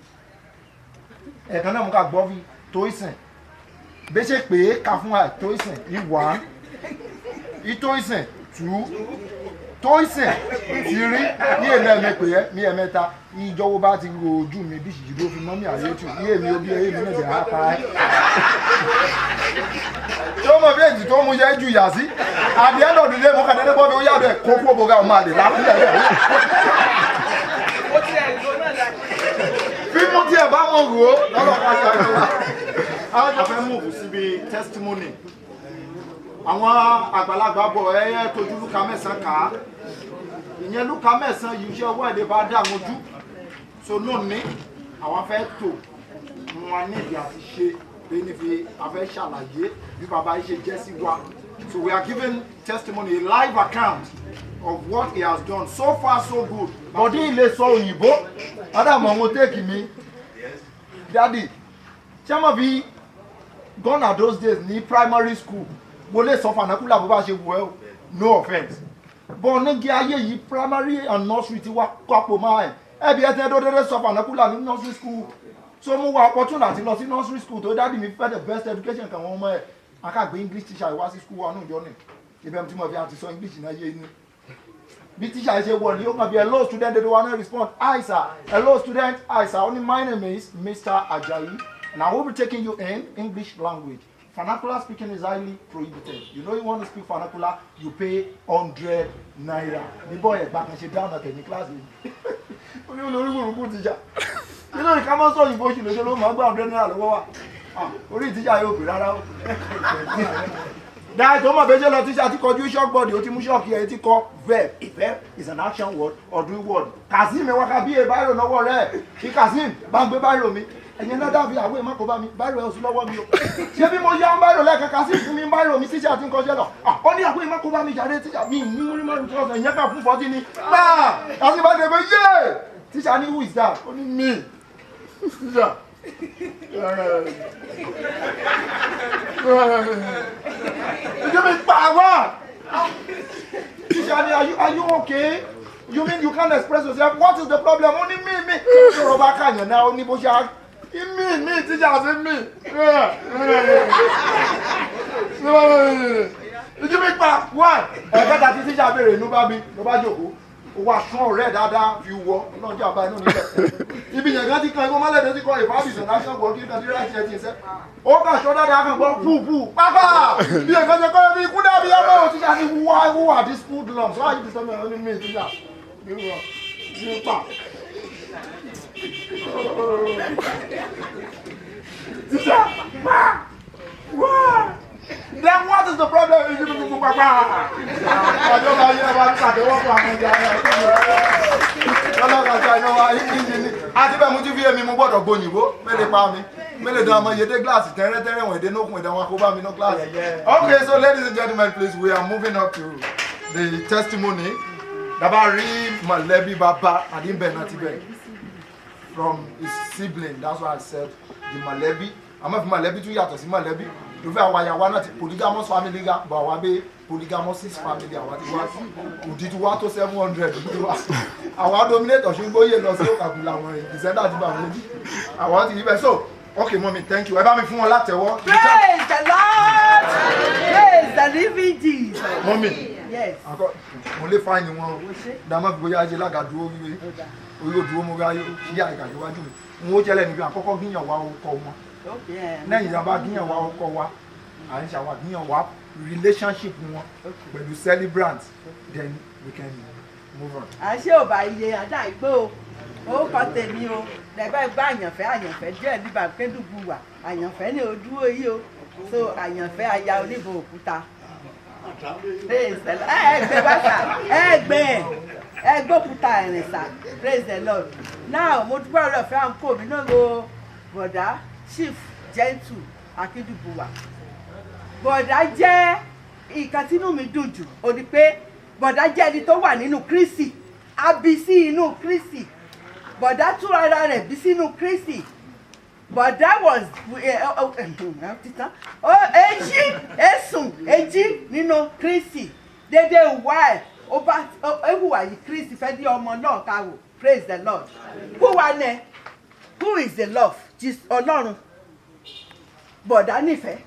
E kan na mo ka gbọ́ vi Toysin. Be ṣe pé ka fún wa Toysin i 1. I Toysin 2. Toysin ti rí ní èmi ẹ̀mẹ́pẹ̀ yẹ ní ẹ̀mẹ́ta ìjọwọ́ bá ti ro ojú mi bí ṣìṣì ló fi mọ́ mi àyètù ní èmi obi èmi náà bẹ̀rẹ̀ apá ẹ̀. tí ó mọ̀ bí èjì tó mú yẹ jù yà sí àbí ẹ̀nà òdìdé mú kàdédé bọ́ bí ó yàbẹ̀ kó kó bọ̀gá ọmọ àdè lápúlẹ̀ rẹ̀. fíìmù tí ẹ̀ bá wọn rò ó lọ́lọ́ ká ṣe àjọwà. àwọn jọ fẹ́ mú síbi testimony àwọn àgbàlagbà bọ̀ ẹyẹ tójú lúkà mẹ́sàn-án kà á ìyẹn lúkà mẹ́sàn-án yìí iṣẹ́ ọwọ́ èdè bá dá àwọn ojú so lónìí àwọn fẹ́ tò wọn níbi àti ṣe pé níbi afẹ́ ṣàlàyé bí bàbá yìí ṣe jẹ́ sí wa so we are giving testimony a live account of what he has done so far so good bọ̀dí ilé sọ òyìnbó ádàmọ̀ ọmọ tẹ́ẹ̀kì mi daddy ṣé mo fi gone are those days ní primary school mo lè sọ fanakula bó bá ṣe wù ẹ́ o no offence bọ́n nígi ayé yìí primary and nursery ti wá kọ́pọ̀ máa ẹ̀ ẹ̀bí ẹ̀ tẹ́ dọ́dẹ́dẹ́ sọ fanakula ní nursery school so mo wà opportunity lọ sí nursery school tó dádì mi fẹ́ the best education kan wọ́n mọ́ ẹ̀ akágbé English teacher wá sí school wa náà jọ ní ibẹ̀ tí mo fi àti sọ English náà yé ní Bí teacher ṣe wọ̀ ni ó kàn bí hello student they don't wanna respond. Hi sir, hello student, hi sir. Only my name is Mr. Ajayi. Now we'll be taking you in English language. Vernacular speaking is highly prohibited. You know you want to speak vernacular, you pay 100 naira. The boy is back and she down at any class. You know teacher. You know you come on so you go to the room, 100 naira. Orí teacher yóò pè rárá o. That ọmọ bẹ́ẹ̀ lọ teacher ti kọjú shock body ó ti mú shock yẹn ti kọ verb. A verb is an action word or doing word. Kazeem ẹ wá ká bí ẹ báyìí lọ́wọ́ rẹ̀. Kí Kazeem bá ń gbé báyìí mi. Ẹ̀yin náà dàbí àwọn èèmọ̀ kò bá mi báyìí ẹ̀ oṣù lọ́wọ́ mi o. Ṣé bí mo yá ń báyìí lẹ́ẹ̀kan Kazeem fún mi báyìí mi teacher ti ń kọjá lọ. Ó ní àwọn èèmọ̀ kò bá mi jáde teacher mi ní orí mọ́rin tí wọ́n sọ ìyẹn kan fún 40 ni. Kazeem bá dé pé yé teacher ní who is that? Ó ní me. Teacher. You mean power? Teacher, are you okay? You mean you can't express yourself? What is the problem? Only me. So Robaka, now only Bosha. Me, teacher, say me. You mean power? Why? That teacher very no baby, no baby. Ó wá sán ọ̀rẹ́ dáadáa fi wọ Ọlọ́run jẹ́ àbá inú nílẹ̀ ibi yẹn gan ti kan ẹgbọ́n mọ́lẹ̀ tó ti kọ́ ìfábìsì national board kí kan tí ráìtì ẹ̀ ti ṣẹ́ ó kà sọ dáadáa kan gbọ́ púpù pápá bí ẹ̀kan ṣe kọ́ ẹbí ikú dàbí ẹgbẹ́ ò tíṣà ní who are these food lumps why you disturb me only me tíṣà ní pa tíṣà pa wá. Then what is the problem? Àti bẹ́ẹ̀ mú tí fi èmi mú gbọ́dọ̀ gbòyìnbó mẹ́lẹ̀ pa mi mẹ́lẹ̀ dán ọmọ yẹdé gíláàsì tẹ́rẹ́tẹ́rẹ́ wọ̀n èdè nókun ìdánwò akóbá mi ní kíláàsì. Okay, so ladies and gentlemen, please, we are moving up to the testimony. Dàbá rí mọ̀lẹ́bí bàbá Adínbẹ̀ náà ti bẹ̀ from his sibling, that's why I said the mọ̀lẹ́bí. Àmọ́ fi mọ̀lẹ́bí tún yàtọ̀ sí mọ̀lẹ́bí. Ló fẹ́ àwọn àyàwó náà ti polygamous family ga bọ̀ àwọn abẹ́ polygamous family àwọn ti wá òdì tí wá tó 700 òdì wá àwọn dominator ṣe ń gbóyè lọ sí òkàkùn làwọn ìdìsẹ́ndà ti bá wọn lójú àwọn ti ibẹ̀ so okay mommy thank you ẹ bá mi fún wọn látẹ̀wọ́. Praise the Lord. Praise the living Jesus. Mommy Yes. mo lè fáìn ni wọn dàmọ́ fi bóyá ajé lágàdúró wíwé orí òdúró mo ráyé yíyá ìgbàjọwájú mi wọn ó jẹ́lẹ̀ níbi àkọ́kọ́ gíyàn wá ọkọ wọn lẹ́yìn ìjọba gíyàn wá ọkọ wa à ń ṣàwà gíyàn wá relationship wọn pẹ̀lú celebrant then we can move on. àṣé ò bá iye àdá ìgbó o kọ tèmi o lẹ́gbẹ́ gbá àyànfẹ́ díẹ̀ nígbà kédùgbù wà àyànfẹ́ ní ojúwò yìí o so àyànfẹ́ aya oníbo òkúta ẹgbẹ́ bàtà ẹgbẹ́ òkúta ẹ̀rìnsà praise the Lord. Now mo dúpẹ́ ọ̀rọ̀ ọ̀fẹ́ àǹkó mi náà lo bọ̀dá chief gentle akíndùbùwà bọ̀dá jẹ́ nǹkan tínú mi dùn jù ó ní pé bọ̀dá jẹ́ ẹni tó wà nínú Kristi a bí sí inú Kristi bọ̀dá tún ara rẹ̀ bí sínú Kristi bọ̀dá was èjì nínú Kristi dédé wá ẹ̀ ó bá ehùwà yìí Kristi fẹ́ dí ọmọ náà káwò praise the Lord who is the love Ọlọ́run bọ̀dá nífẹ̀ẹ́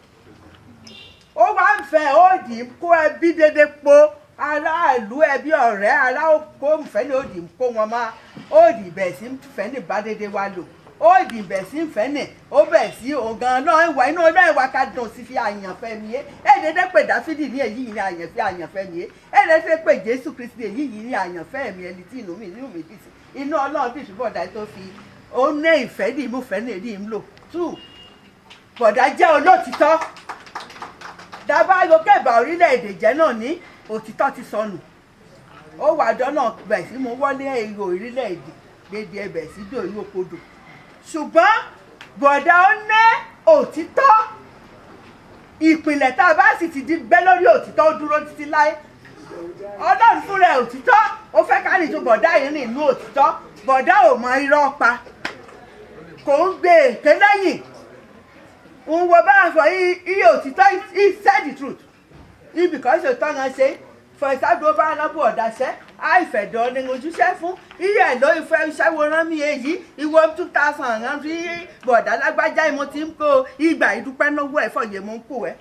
ó wá ń fẹ́ ó dì í kó ẹbí dédé po aráàlú ẹbí ọ̀rẹ́ ará kó nfẹ́ ní ó dì í kó wọn má ó dì bẹ̀ sí fẹ́ ní bá dédé wá lò ó dì bẹ̀ sí fẹ́ ní ó bẹ̀ sí ògàn náà ìwà inú ọdún ìwà ká dùn sí fi àyànfẹ́ mi yé dédé pé Dáfídì ní èyí ní àyànfẹ́ mi yé dédé pé Jésù Kristi èyí ní àyànfẹ́ mi ẹni tí inú mi dì sí inú Ọlọ́run dì sí bọ̀dá tó fi ó ní ìfẹ́ dì mú fẹ́ ní èdè ń lò two bọ̀dá jẹ́ olótìtọ́ dábàá lókè bá orílẹ̀-èdè jẹ́ náà ní òtítọ́ ti sọnù ó wà dọ́nà bẹ̀ sí mo wọlé èrò orílẹ̀-èdè gbèdé ẹbẹ̀ sí dòyí òkodò ṣùgbọ́n bọ̀dá ó ní òtítọ́ ìpìlẹ̀ tá a bá sì ti di gbé lórí òtítọ́ ó dúró títí láé Ọlọ́run fúnra òtítọ́ ó fẹ́ ká nìjú bọ̀dá yìí nínú òtítọ́ bọ̀dá ò mọ irọ́ pa kò ń gbé èké lẹ́yìn òun wo bá sọ iye òtítọ́ he said the truth ibi kan ṣe tọ́ wọn ṣe fọ ìṣàdúró bá lọ́bù ọ̀dàṣẹ́ àìfẹ̀dọ̀ ní ojúṣe fún iye ẹ̀ ló ìfẹ́ iṣẹ́ wo rán mi èyí ìwọ 2000 rán rí bọ̀dá lágbájá ìmọ̀ tí ń kó ìgbà ìdúpẹ́ náwó ẹ̀ fọ̀yẹ̀ mọ́ ń kó ẹ̀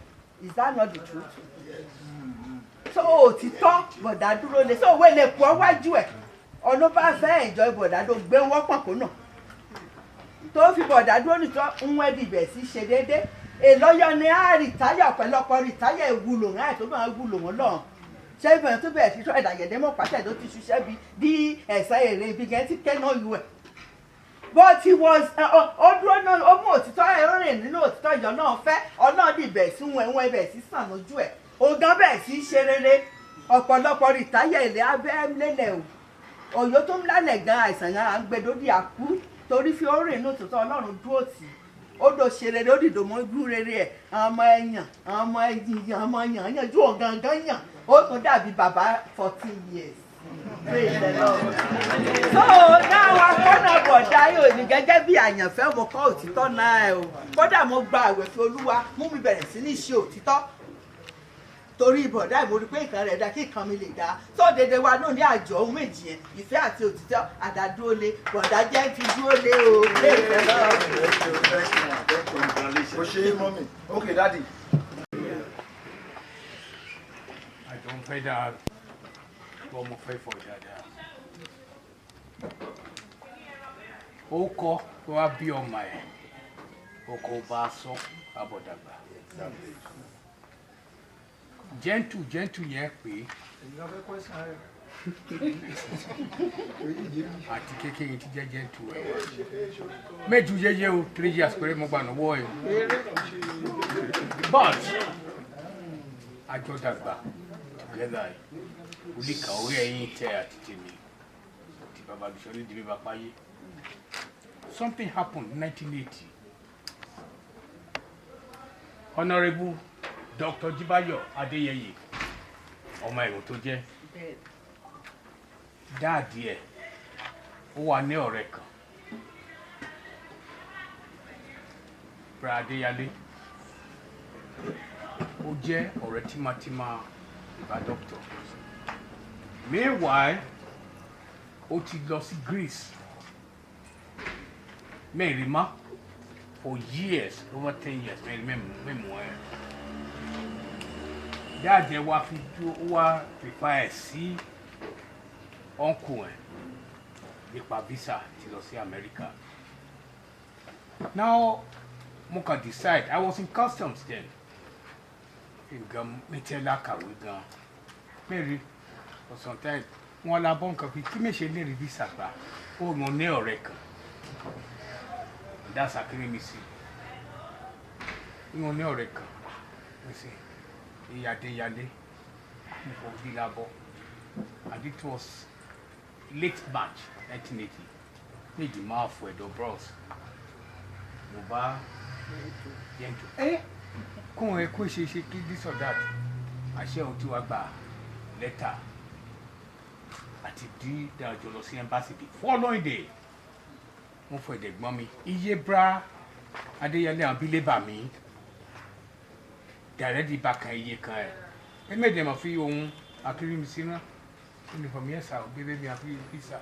is that not the truth? so òtítọ́ bọ̀dá dúró lé so òwe lè pọ̀ wájú ẹ̀ ọ̀nà bá fẹ́ ìjọ bọ̀dá tó gbé wọ́pọ̀ kó náà tó fi bọ̀dá dúró nìtọ́ ń wẹ́ dìbẹ̀ sí ṣe déédé èlọ́yọ̀ ni á rìtáyà ọ̀pọ̀lọpọ̀ rìtáyà ìwúlò ráì tó máa wúlò wọn lọ́hùn ṣé ibẹ̀ tó bẹ̀rẹ̀ sí sọ ìdàgẹ̀dẹ̀ mọ́ pàṣẹ tó ti ṣiṣẹ́ bí ẹ̀sẹ̀ èrè ibi gẹ̀ ti kẹ́ náà yù ẹ̀ but he was ó dúró náà ó mú òtítọ́ ẹ̀rọ rìn nínú òtítọ́ ìjọ náà fẹ́ ọ̀nà dìbẹ̀ sí wọn ibẹ̀ sí sàn lójú ẹ̀ ògán bẹ̀ sí ṣe rere ọ̀pọ̀lọpọ̀ rìtáyà èrè abẹ́ lélẹ̀ o òyò tó ń lálẹ̀ gan àìsàn yẹn à ń gbé dódì àkú torí fi ó rìn nínú òtítọ́ Ọlọ́run dúró tì í ó dò ṣe rere ó dìdò mọ́ ojú rere ẹ̀ ọmọ ẹ̀yàn ọmọ ẹ̀yìn ọmọ yàn yàn ju ọ̀gangan yàn ó tún dàbí bàbá 14 years. Praise the Lord. So now akọ́nà bọ̀dá yóò ní gẹ́gẹ́ bí àyànfẹ́ mo kọ́ òtítọ́ náà ẹ̀ o kódà mo gba àwẹ̀ fi Olúwa mú mi bẹ̀rẹ̀ sí ní ṣe òtítọ́ torí bọ̀dá mo rí pé nǹkan rẹ̀ dá kí nǹkan mi lè dá tó dédé wa náà ní àjọ ohun méjì yẹn ìfẹ́ àti òtítọ́ àdádúró lé bọ̀dá jẹ́ fi dúró lé o. o ṣe mọ́mì okay daddy. àjọ ń fẹ́ dáa wọ́n mo fẹ́ fọ̀ dáadáa ó kọ́ tó wá bí ọmọ ẹ̀ ọkọ̀ bá sọ abọ̀dàgbà gentle yẹn pé àti kékeré ti jẹ́ gentle ẹ̀ méjì yẹyẹ o 3 years péré mo gbà lọ́wọ́ ẹ̀ but àjọdàgbà together olùkà orí ẹ̀yìn tẹ́ àti tèmi ti bàbá Bísọ́lá ìdílé bá páyé something happened in 1980 Honourable Dr. Jibayo Adeyeye ọmọ ẹ̀rọ tó jẹ́ dáàdì ẹ̀ ó wà ní ọ̀rẹ́ kan Bra Adéyálé ó jẹ́ ọ̀rẹ́ tímátímá ìbá doctor meanwhile ó ti lọ sí Greece mẹ́rin má for years over 10 years mẹ́mú ẹ̀ dáàjẹ́ wá fi wá pípa ẹ̀ sí uncle ẹ̀ nípa visa ti lọ sí America. Now mo kàn decide I was in customs then nǹkan mẹ́tẹ́lá kàwé gan mẹ́rin for some time wọn la bọ́ nǹkan fi kí mẹ́sẹ̀ lè rí visa gbà ó mọ ní ọ̀rẹ́ kan that's Akérèmísì wọn ní ọ̀rẹ́ kan Adéyálé nípa òbí labọ́ and it was late March 1980 méjì máa fọ ẹ̀dọ̀ bros mo bá yẹnjú kún ẹ kó ṣe kí this or that àṣẹ ohun tí wàá gba lẹ́tà àti dí dájọ lọ sí embassy the following day wọ́n fọ ẹ̀dẹ̀gbọ́n mi iye Bra Adéyálé àwọn bílẹ̀ bà mí dàrẹ́dì bá kan iye kan ẹ̀ ẹ méje mọ̀ fi ohun Akérèmísì náà uniform yẹsà òbí mi àfi visa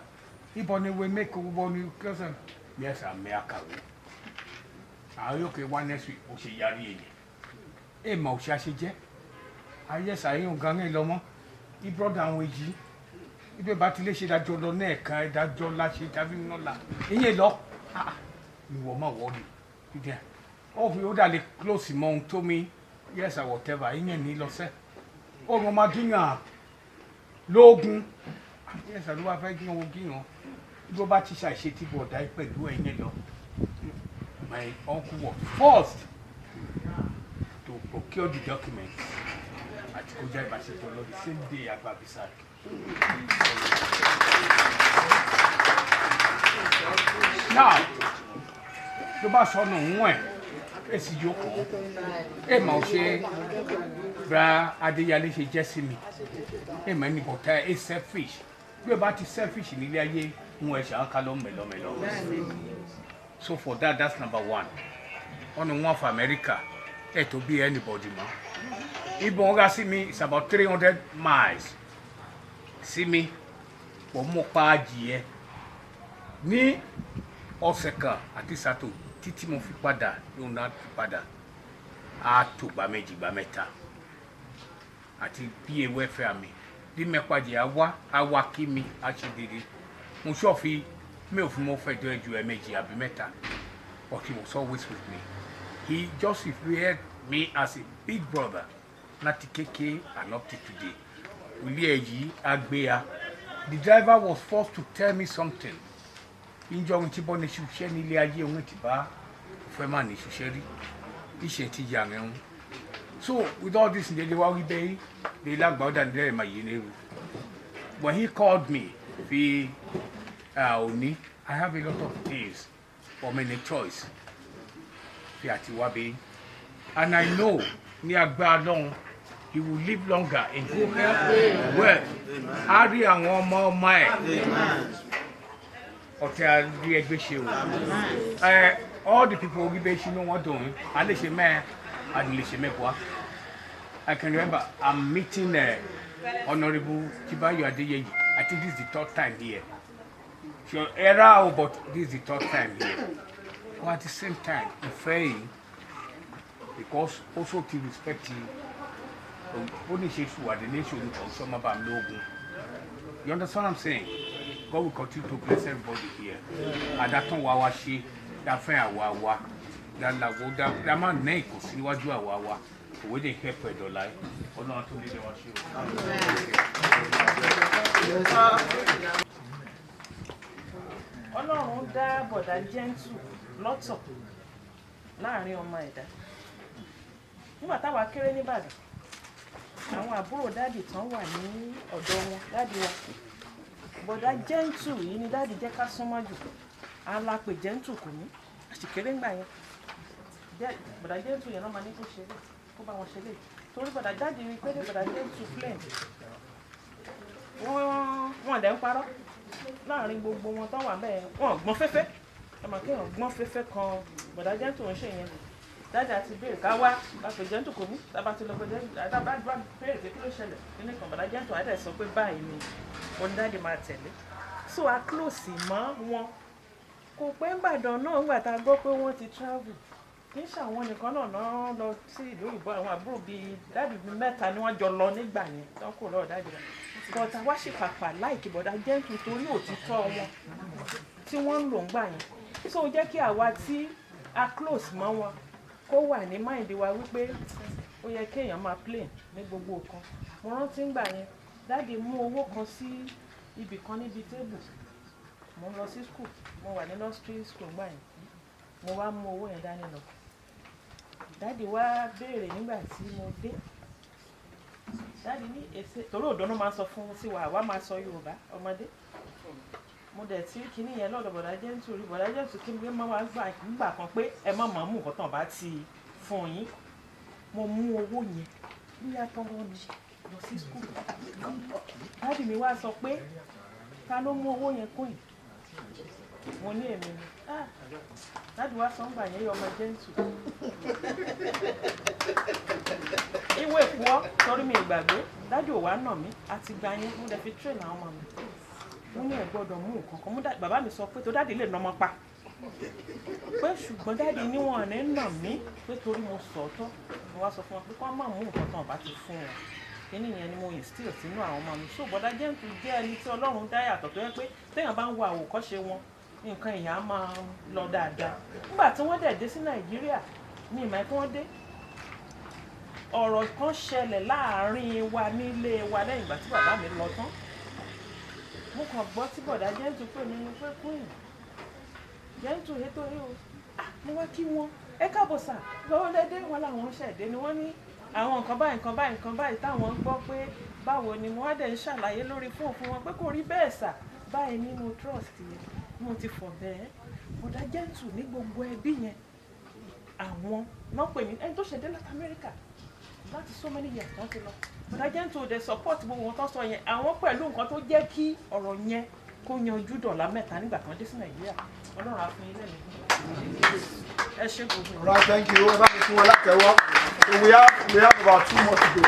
ìbọn ni wọ́n mẹ́kọ̀ wọ́n ní kẹ́sàn yẹsà mẹ́ àkàwé àwọn yóò kẹ́ wá next week ó ṣe yarí èyí ẹ mọ̀ òṣà ṣe jẹ́ ayẹsà yín gan ní lọ́mọ́ ìbrọ́dà àwọn èyí ibẹ̀ bá ti lè ṣe dájọ́ lọ náà ẹ̀ka ìdájọ́ láṣẹ tàbí nọ́là ìyẹn lọ ìwọ máa wọlé ìdí ẹ̀ ó fi ó dà lè close mọ́ ohun tó mi yẹsà whatever ìyẹn ní lọ́sẹ̀ ó mọ̀ máa gíyàn lóògùn yẹsà ló bá fẹ́ gíyàn ibo bá ti ṣàṣe tí bọ̀dá pẹ̀lú ẹ̀yẹn lọ my uncle was forced to procure the documents àti kó jẹ́ ìbáṣepọ̀ lọ the same day àgbà visa. Now tó bá sọnù òun ẹ̀ èsì yóò kàn ẹ̀ mà ó ṣe Bra Adéyálé ṣe jẹ́ sí mi ẹ̀ mà ní bọ̀tá ẹ̀ selfish bí o bá ti selfish nílé ayé wọn ẹ̀ ṣàǹkà lọ mẹ́lọ́mẹ́lọ́. So for that, that's number one. On one for America, it will be anybody, man. Ibonga see me, it's about 300 miles. See me, Omopa Jie. Ni Oseka, Atisato, Titi mo fi padà, yóò náà fi padà. A tó bá méjì bá mẹ́ta. àti bí ewé fẹ́ mi bí mẹ́pàdé àwa kí mi àṣedédé mo ṣọ́ọ̀fì mi ò fún mo fẹ́ jọ ẹjọ́ ẹ̀mẹ́jì àbí mẹ́ta but he was always with me. He just revered me as a big brother láti kékeré and up to today. Ilé ẹ̀yí agbéya. The driver was forced to tell me something. Injọ ohun tí bọ́ ní ṣiṣẹ́ nílé ayé ohun tí bá fẹ́ máa ní ṣiṣẹ́ rí. Iṣẹ́ ti yà rẹ̀ ń. So with all this ndé wá wí bẹ́ẹ̀ ní lágbà ọ̀dà ní ẹ̀rẹ̀ máa yé ní ewu. When he called me fi òní, I have a lot of things for me choice. Fi àti wá bẹ́ẹ̀. And I know ní agbára náà he will live longer in good health. Well, a rí àwọn ọmọ ẹ̀ ọ̀tẹ̀ àrí ẹgbẹ́ ṣe o. All the people who be she know what doing. I let you man, I let you make what. I can remember I'm meeting Honorable Kibayo Adeyeye. I think this is the third time here. She era, but this is the third time here. But at the same time, in faith, because also to respect you, only she the nation of some of them logo. You understand what I'm saying? God will continue to bless everybody here. And that time wawa she, that friend wawa, that that man ne ko si waju wawa. We dey help her dollar. Ọlọ́run tó lè lè wá ṣe o. Ọlọ́run dá bọ̀dá gentle lọ́tọ̀ láàrin ọmọ ẹ̀dá. Nígbà táwa kéré nìbàdàn, àwọn àbúrò dáàdì tán wà ní ọ̀dọ̀ wọn, dáàdì wa. Bọ̀dá gentle yìí ni dáàdì jẹ́ ká súnmọ́ jù. Alápè gentle kò ní. Àṣìkéré ńgbà yẹn. Bọ̀dá gentle yẹn náà máa ní kó ṣe lé. Kó bá wọn ṣe lé. Torí bọ̀dá dáàdì rí pé bọ̀dá gentle flame. Wọ́n dẹ̀ ń parọ́. Láàrin gbogbo wọn tán wà bẹ́ẹ̀, wọ́n gbọ́n fẹ́fẹ́. Ẹ mọ̀ kí wọ́n gbọ́n fẹ́fẹ́ kan bọ̀dá gentle ń ṣe yẹn. Dáàdì àti béèrè ká wá lápè gentle kò ní. Tábà ti lọ pé dábàá béèrè pé kí ló ṣẹlẹ̀. Kíní kan bọ̀dá gentle á dẹ̀ sọ pé báyìí ni òun dáàdì máa tẹ̀lé. So a close mọ́ wọn. Kò pé Ìbàdàn náà ńgbà tá a gbọ́ pé wọ́n ti travel. Kì í ṣàwọn nìkan náà lọ sí ìlú òyìnbó, àwọn àbúrò bíi dáàdì bíi mẹ́ta ni wọ́n jọ lọ nígbà yẹn tó kò lọ́ọ̀ dáàdì rẹ̀. But àwa ṣì pàpà láìkí bọ̀dá gentle torí òtítọ́ wọn tí wọ́n ń lò ńgbà yẹn. So jẹ́ kí àwa tí a close mọ́ wọn kó wà ní mind wa wípé ó yẹ kéèyàn máa play ní gbogbo nǹkan. Mo rántí ńgbà yẹn dáàdì mú owó kan sí ibì kan níbi tébù. Mo lọ sí school, mo wà ní nursery school ńgbà yẹn. Mo wá mú owó yẹn dání lọ. Dáàdì wá béèrè nígbà tí mo dé. Dáàdì ní èsè torí òdòdó máa sọ fún sí wa, àwa máa sọ Yorùbá ọmọdé. Mo dẹ̀ tí kíní yẹn lọ́dọ̀ bọ̀dá gentle rí bọ̀dá gentle kí n máa wá gbà kan pé ẹ má mọ̀ mú nǹkan tán bá ti fún yín. Mo mú owó yẹn níyà tọrọ mi lọ sí school. Dáàdì mi wá sọ pé ta ló mú owó yẹn kún yìí? Mo ní èmi ni. Dáàdì wá sọ ń gbà yẹn ọmọ gentle. Ìwé ìpọ́ torí mi ìgbàgbé dáàdì ò wá nà mí àti gbà yẹn mo dẹ̀ fi train àwọn ọmọ mi. Mo ní ẹ gbọ́dọ̀ mú nǹkan kan. Bàbá mi sọ pé tó dáàdì lè nà ọmọ pa. Pé ṣùgbọ́n dáàdì ní wọn ní nà mí pé torí mo sọ̀tọ̀. Mo wá sọ fún wọn pé kí wọ́n má mú nǹkan tán bá ti fún wọn. Kíní yẹn ni mo instill sínú àwọn ọmọ mi. So bọ̀dá gentle jẹ́ ẹni tí Ọlọ́run dá yàtọ̀ tó yẹ pé téèyàn bá ń wo àwòkọ́ṣe wọn nǹkan èèyàn á máa lọ dáadáa. Nígbà tí wọ́n dẹ̀ dé sí Nàìjíríà ní ìmọ̀ tí wọ́n dé ọ̀rọ̀ kan ṣẹlẹ̀ láàárín wa nílé wa lẹ́yìn ìgbà tí bàbá mi lọ tán. Mo kàn gbọ́ tí bọ̀dá gentle pè mí ní pé queen gentle ètò yìí o. Mo wá kí wọn ẹ káàbọ̀ sà lọ́wọ́ dédé wọn làwọn ṣẹ̀dé ni wọ́n ní àwọn nǹkan báyìí táwọn ń gbọ́ pé báwo ni mo wá dẹ̀ ń ṣàlàyé lórí fóònù fún wọn pé kò rí bẹ́ẹ̀ sà báyìí nínú trust yẹn mo ti fọ̀ bẹ́ẹ̀ bọ̀dá gentle ní gbogbo ẹbí yẹn àwọn náà pè mí ẹni tó ṣẹ̀dé láti Amẹ́ríkà láti so many years kan ti lọ bọ̀dá gentle dey support gbogbo wọn tó sọ yẹn àwọn pẹ̀lú nǹkan tó jẹ́ kí ọ̀rọ̀ yẹn kó yanjú dọ̀là mẹ́ta nígbà kan dé sí Nàìjíríà Ọlọ́run á fún yín lẹ́nu ẹ ṣé gbogbo. All right, thank you. Ẹ bá mi fún wọn látẹ̀wọ́. We have about 2 more to go.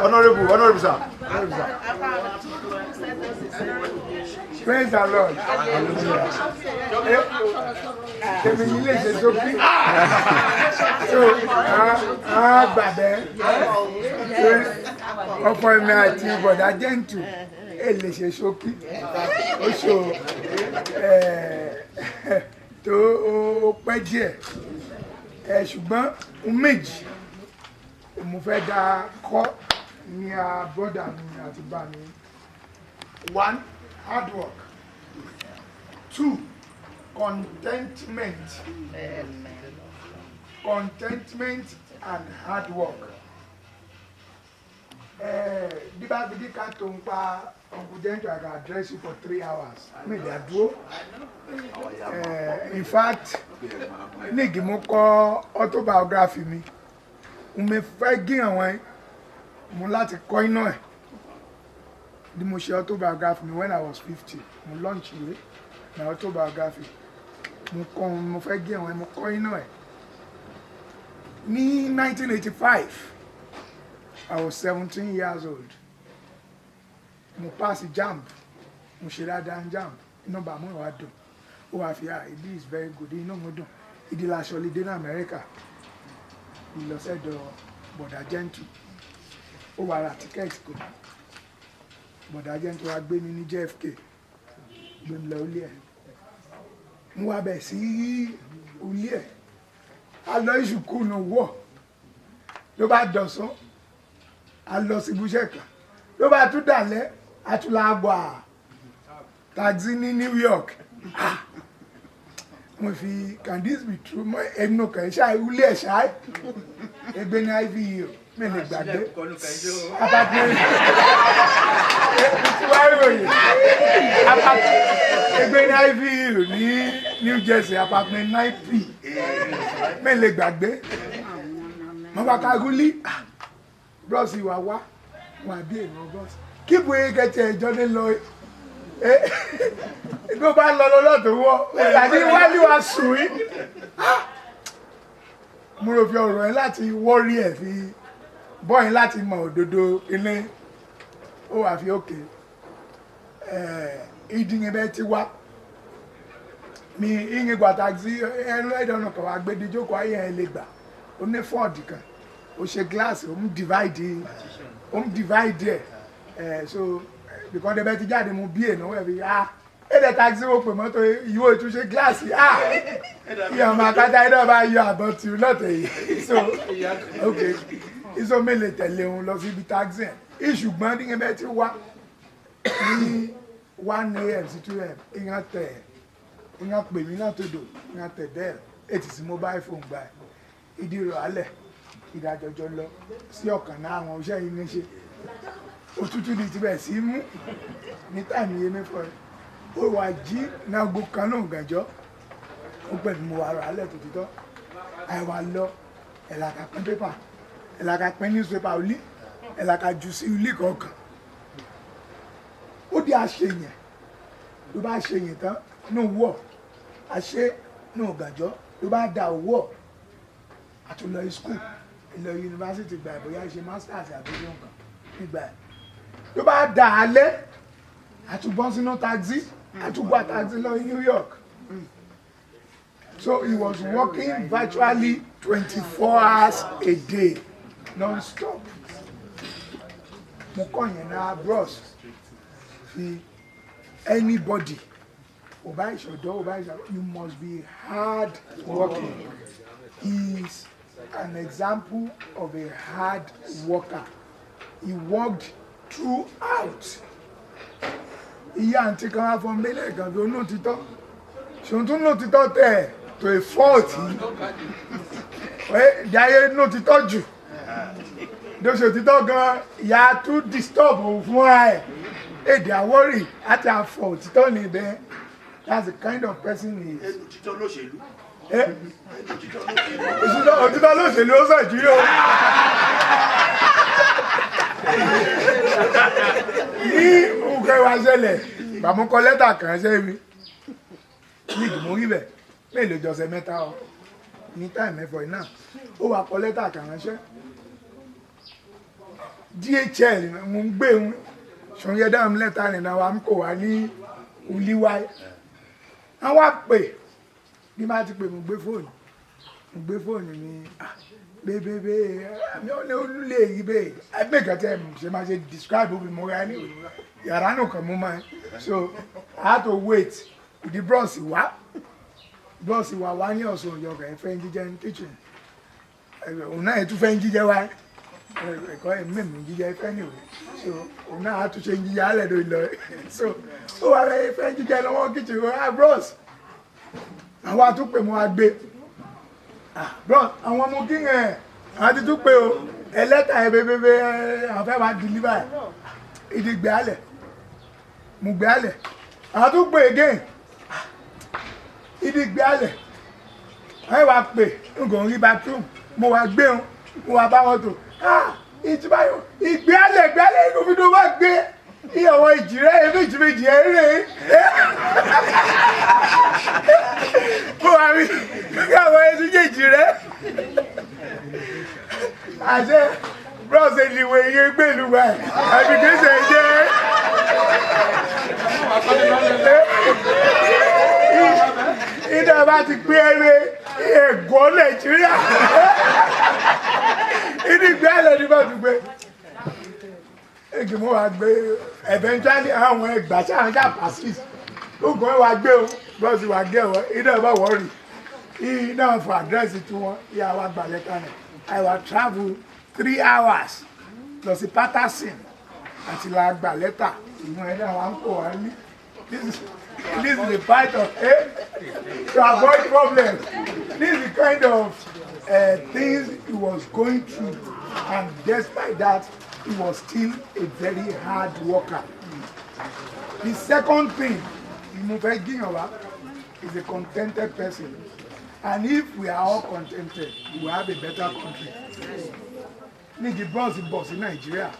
Honorable sir. Praise the Lord. Hallelujah. So, máa gbàgbẹ́ ọ̀pọ̀ ẹ̀mí àti bọ̀dá jẹ́ǹtù èlè ṣe ṣókí ó ṣò tó pẹ́ díẹ̀ ṣùgbọ́n méjì mo fẹ́ dá kọ́ ní bọ́dà mi àti bá mi. 1, hard work. 2, contentment. Contentment and hard work. Bí bá fi díkà tó ń pa Uncle Gento, I can address you for 3 hours. Maybe I do. In fact, nígi mo kọ autobiography mi. Mo fẹ́ gé àwọn mo láti kọ́ iná ẹ̀. Bí mo ṣe autobiography mi when I was 50. Mo launch ìwé my autobiography. Mo fẹ́ gé àwọn mo kọ́ iná ẹ̀. Ní 1985, I was 17 years old. Mo pass JAMB. Mo ṣe dáadáa JAMB. Inú bàmú ìwà dùn. Ó wá fi ìdí is very good. Inú mo dùn. Ìdí la ṣọlí dé ní Amẹ́ríkà. Ìlọsẹ̀dọ̀ Bọ̀dá Gento. Ó wá ra tíkẹ́ẹ̀tì kò. Bọ̀dá Gento wá gbé mi ní JFK. Gbé mi lọ ilé ẹ̀. Mo wá bẹ̀ sí ilé ẹ̀. A lọ ìṣùkú nù wọ̀. Ló bá dọ̀sán. A lọ sí Búṣẹ̀kà. Ló bá tún dàlẹ́. A tún la gbà taxi ní New York. Mo fi can this be true? Ẹnu kan ṣáà ilé ẹ̀ ṣáà. Ẹgbẹ́ ní IVU. Mi lè gbàgbé. Apartment. Ẹgbẹ́ ní IVU ní New Jersey, apartment 9P. Mi lè gbàgbé. Mo bá ka gúlí. Bros ìwà wá. Wọ́n àbí èèyàn bros. Kíbu yín kẹ́tẹ̀ ìjọ ní lọ. Ló bá lọ lọ́lọ́ tó wọ́. Tàbí wálé wa sùn yín. Mo rò fi ọ̀rọ̀ ẹ láti wọ́rí ẹ̀ fi bọ́yìn láti mọ òdodo ilé. Ó wà fi òkè. Ìdíyìn bẹ́ẹ̀ ti wá. Mi ìyìn gba taxi ẹ̀rọ ẹ̀dọ̀nà kan wá gbé díjókòó ayé ẹ̀ lè gbà. Ó ní Ford kan. Ó ṣe glass. Ó ń divide ẹ̀. So because the bẹ́ẹ̀ ti jáde mo bí èèyàn wẹ̀ fi ẹ̀dẹ̀ taxi ó pè mọ́tò ìwé ìtúnṣe glass. Ìyá ọmọ akátá ẹ̀dọ̀ bá yọ àbọ̀ tì í lọ́tẹ̀ yìí. So okay. Iso mi lè tẹ̀lé òun lọ síbi taxi ẹ̀. Ìṣùgbọ́n díyìn bẹ́ẹ̀ ti wá ní 1 AM sí 2 AM. Ìyàn pè mí náà tó dò. Ìyàn tẹ̀ bẹ́ẹ̀. Ètì sí mobile phone gbà ẹ̀. Ìdí rọ̀ alẹ̀. Ìdájọ́jọ́ lọ sí ọ̀kan náà àwọn iṣẹ́ yìí ní ṣe. Òtútù di tibẹ̀ sí mú ní táìmì yé mẹ́fọ́ rẹ̀. Ó wà jí náà gbó kan náà gànjọ́. Ó pẹ̀lú mo wà rọ̀ alẹ̀ tó títọ́. Àìwá lọ ẹ̀làkà pín pépà. Ẹ̀làkà pín newspaper olí. Ẹ̀làkà jù sí ilé kọ̀ọ̀kan. Ó di àṣeyàn. Ló bá ṣeyàn tán ní wọ̀. Àṣe ní gànjọ́. Ló bá da owó àtúnlọ school. Ìlọ yunifásitì gbà bóyá ṣe masters àbúrò nǹkan nígbà ẹ̀. Ló bá dà á lé àtúbọ́n sínú taxi àtúbọ̀ taxi lọ New York. So he was working virtually 24 hours a day non-stop. Mo kọ́ yẹn náà bros fi anybody ọba ìṣọ̀dọ̀ ọba ìṣọ̀dọ̀ you must be hard working. He is an example of a hard worker. He worked throughout. Ìyá àǹtí kan wá fún mílẹ̀ kan tó nù títọ́. Ṣòun tún nù títọ́ tẹ̀ to a fault. Ìyáyé nù títọ́ jù. Dóṣò títọ́ gan ìyá tún disturb òun fún ẹ̀. Èdè àwórì àti àfọ̀ òtítọ́ ní ibẹ̀. That's the kind of person he is. Òtítọ́ lóṣèlú. Òtítọ́ lóṣèlú ó sàn jú yóò. Ní nǹkan ìwà ṣẹlẹ̀ bàmú kọ lẹ́tà kan ṣe mi ní ìgbìmọ̀ rí bẹ̀ mélòó jọ̀sẹ̀ mẹ́ta ọ ní táìmù ẹ̀fọ́ iná ó wà kọ lẹ́tà kan ránṣẹ́ DHL mo ń gbé wọn ṣòye dáhùn lẹ́tà rìn náà wà ń kó wá ní olíwáyé wọ́n wá pè bí má ti pè mo gbé fóònù ní bébébé mi ò ní olúlé yìí bẹ́ẹ̀ ẹgbẹ́ kẹtẹ ṣe máa ṣe describe bí mo ra ní yàrá náà kan mú máa so I had to wait the bros wá ní ọ̀sán òyọ̀kọ̀ ẹ̀fẹ́ ń jíjẹ ní kitchen òun náà tún fẹ́ ń jíjẹ wá ẹ̀kọ́ ẹ̀mí jíjẹ ẹ̀fẹ́ ní òwe so òun náà tún ṣe ń jíjẹ alẹ́ lórí lọ so ó wà rẹ̀ ẹ̀fẹ́ ń jíjẹ lọ́wọ́ kitchen wá bros àwọn àtúpè mọ́ wa gbé bros àwọn ọmọ kí ẹ̀ àwọn ti tún pé o ẹlẹ́ta ẹ̀ bébébé àwọn fẹ́ máa deliver ẹ̀ ìdí gbé alẹ̀ mo gbé alẹ̀ àwọn tún pè again ìdí gbé alẹ̀ wọ́n wá pè nǹkan rí bathroom mo wá gbé wọn mo wá bá wọn tó ìtúbáyọ̀ ìgbé alẹ̀ inú fi tó wá gbé ìyàwó ìjìrẹ́ méjì ẹ̀rẹ́ mo wá rí ìyàwó ìjìrẹ́ àṣẹ bros ìlìwé iye gbèlú wa àbíkẹ́sẹ̀ jẹ́ ìdá bá ti gbé ẹrẹ ẹ̀gọ́ Nàìjíríà ìdí gbé alẹ́ ní bá ti gbé èkì mo wá gbé eventually àwọn ẹgbà tí àwọn jà passes ogun ẹ wá gbé o bọ́ọ̀sì wá gé ọ ìdá bá wọ́ọ̀rì ìdá fún àdírẹ́sì tí wọ́n yà wá gbà lẹ́tà náà I will travel 3 hours lọ sí Patterson àti la gbà lẹ́tà ìmọ̀ ẹ̀dá wa ń kó wa ní this is the part of to avoid problems. This is the kind of things he was going through, and despite that, he was still a very hard worker. The second thing, is a contented person. And if we are all contented, we will have a better country. Niji Bronze boss in Nigeria.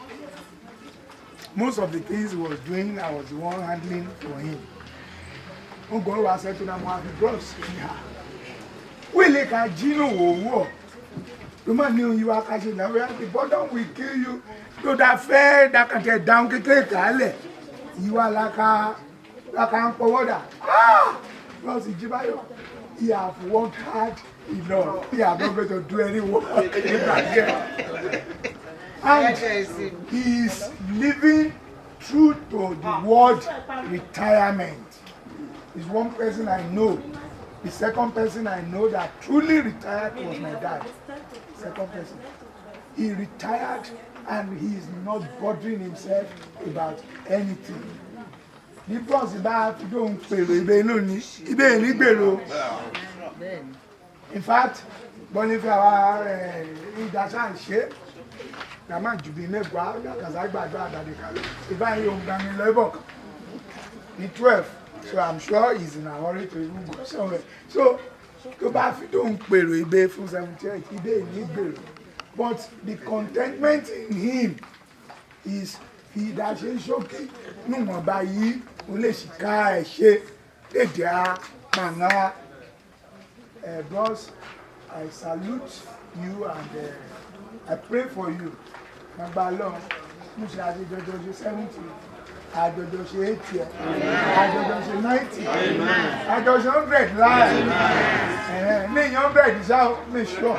Most of the things he was doing, I was the one handling for him. Ungo was said to them, Bronze, we like a Gino war. The man knew you are catching now. The bottom will kill you. To that fair that can get down, you are like a forwarder. Bronze Jibayo. He have worked hard enough. He have not going to do any work. And he is living true to the word retirement. He's one person I know. The second person I know that truly retired was my dad. Second person. He retired and he is not bothering himself about anything. The boss about to do in fact, Boniface doesn't share. The man to be made because I got that. If I am going to level in 12, so I'm sure he's in a hurry to go somewhere. So, go back to don't pay for 78, he didn't. But the contentment in him is he doesn't show no more by you, only she can't shake the manga. Boss, I salute you and I pray for you. Number long, you shall have 70, I do 80, I do 90, I do 100 live. Me 100 is out, me sure.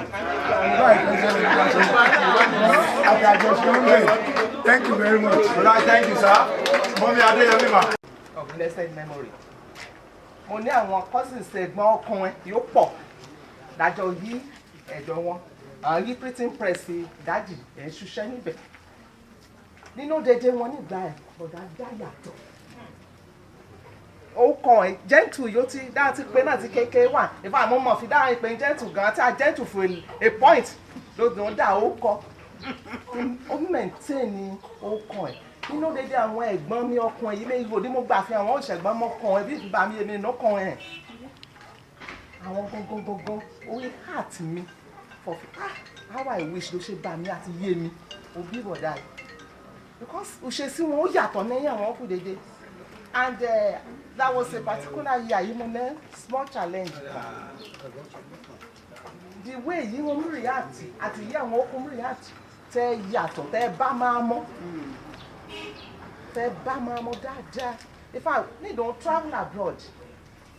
Thank you very much. All right, thank you, sir. Mommy, I did everyone. Of blessed memory. Mo ní àwọn cousins ẹ̀gbọ́n ọkùnrin yóò pọ̀ dájọ́ yí ẹ̀jọ̀ wọn àwọn yí printing press dájì ẹ̀ ń ṣiṣẹ́ níbẹ̀ nínú dédé wọn nígbà ẹ̀ ọ̀dà dá yàtọ̀ ó kàn ẹ̀ gentle yóò ti dáa ti pé náà ti kékeré wà ìfọ̀ àmọ́ mọ̀ fi dáa ìpè gentle gan-an tí a gentle for a point lóògùn dá ó kọ ó maintain ni ó kàn ẹ̀ nínú dédé àwọn ẹ̀gbọ́n mi ọkùnrin yìí méjì òdì mo gbà fi àwọn òṣègbọ́n mọ́kàn ẹ̀ bí ìgbà mi èmi nìkan ẹ̀ àwọn gangan orí heart mi for how I wish ló ṣe bá mi àti yé mi òbí ìbọ̀dá yìí because òṣèṣì wọn ó yàtọ̀ lẹ́yìn àwọn kù dédé and that was a particular year yìí mo ní small challenge the way yìí wọn mú react àti yìí àwọn okùn mú react tẹ yàtọ̀ tẹ bá máa mọ́. If I don't travel abroad,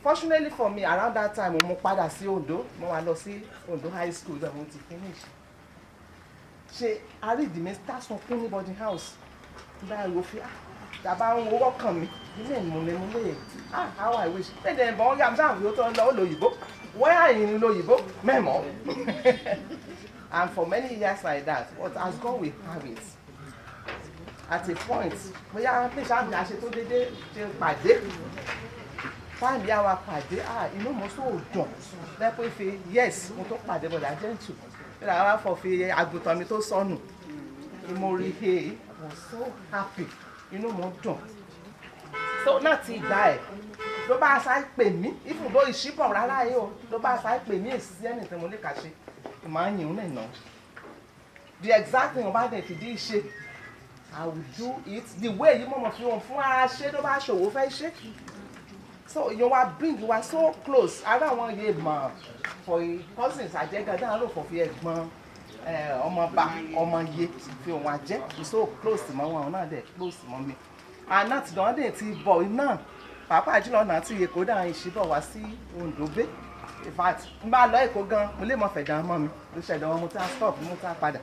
fortunately for me, around that time, mo padà sí Ondo, mo wá lọ sí Ondo High School, then mo ti finish. ṣe àrídìmí tásùnkún ní boarding house báyìí ro fi tàbá ń owó kàn mí nílé ìmúlẹ̀múlẹ̀ how I wish lédè ìbọn yà sáà fi ó tọ́ lọ lóyìnbó where in lóyìnbó mẹ́mọ́ and for many years like that but as God will have it at a point bóyá pé sáàmì àṣẹ tó dédé ṣe pàdé fáìlì àwa pàdé inú mo so dùn lẹ́pẹ́ fi yes mo tó pàdé bọ̀dà jẹ́ǹtù bí àwa fọ̀ fi àgùntàn mi tó sọnù mo rí he I was so happy inú mo dùn so láti ìgbà ẹ̀ ló bá aṣá pè mí ìfúndó ìṣípọ̀ rárá yìí o ló bá aṣá pè mí èsì ẹni tí mo lè kà ṣe ìmọ̀ àyìn náà nà the exact thing ọba dẹ̀ fìdí ṣe I will do it the way yìí mọ̀mọ́ fi hàn fún ara ṣe ló bá ṣòwò fẹ́ ṣe so you wa bring you wa so close ara wọn yé mọ̀ for cousins àjẹgà dáhùn ló fọ̀ fi ẹ̀gbọ́n ọmọọba ọmọye fi òun àjẹ́ so close mọ́ wọn náà dẹ̀ close mọ́ mi àná tí dán dẹ̀ ti bọ̀ iná pàápàá jùlọ náà tí èkó dáhùn ìṣíbọ̀ wá sí Oǹdó gbé in fact n bá lọ èkó gan mo lè mọ fẹ̀dá mọ́ mi ló ṣẹ̀dá wọn mo tá stop mo tá padà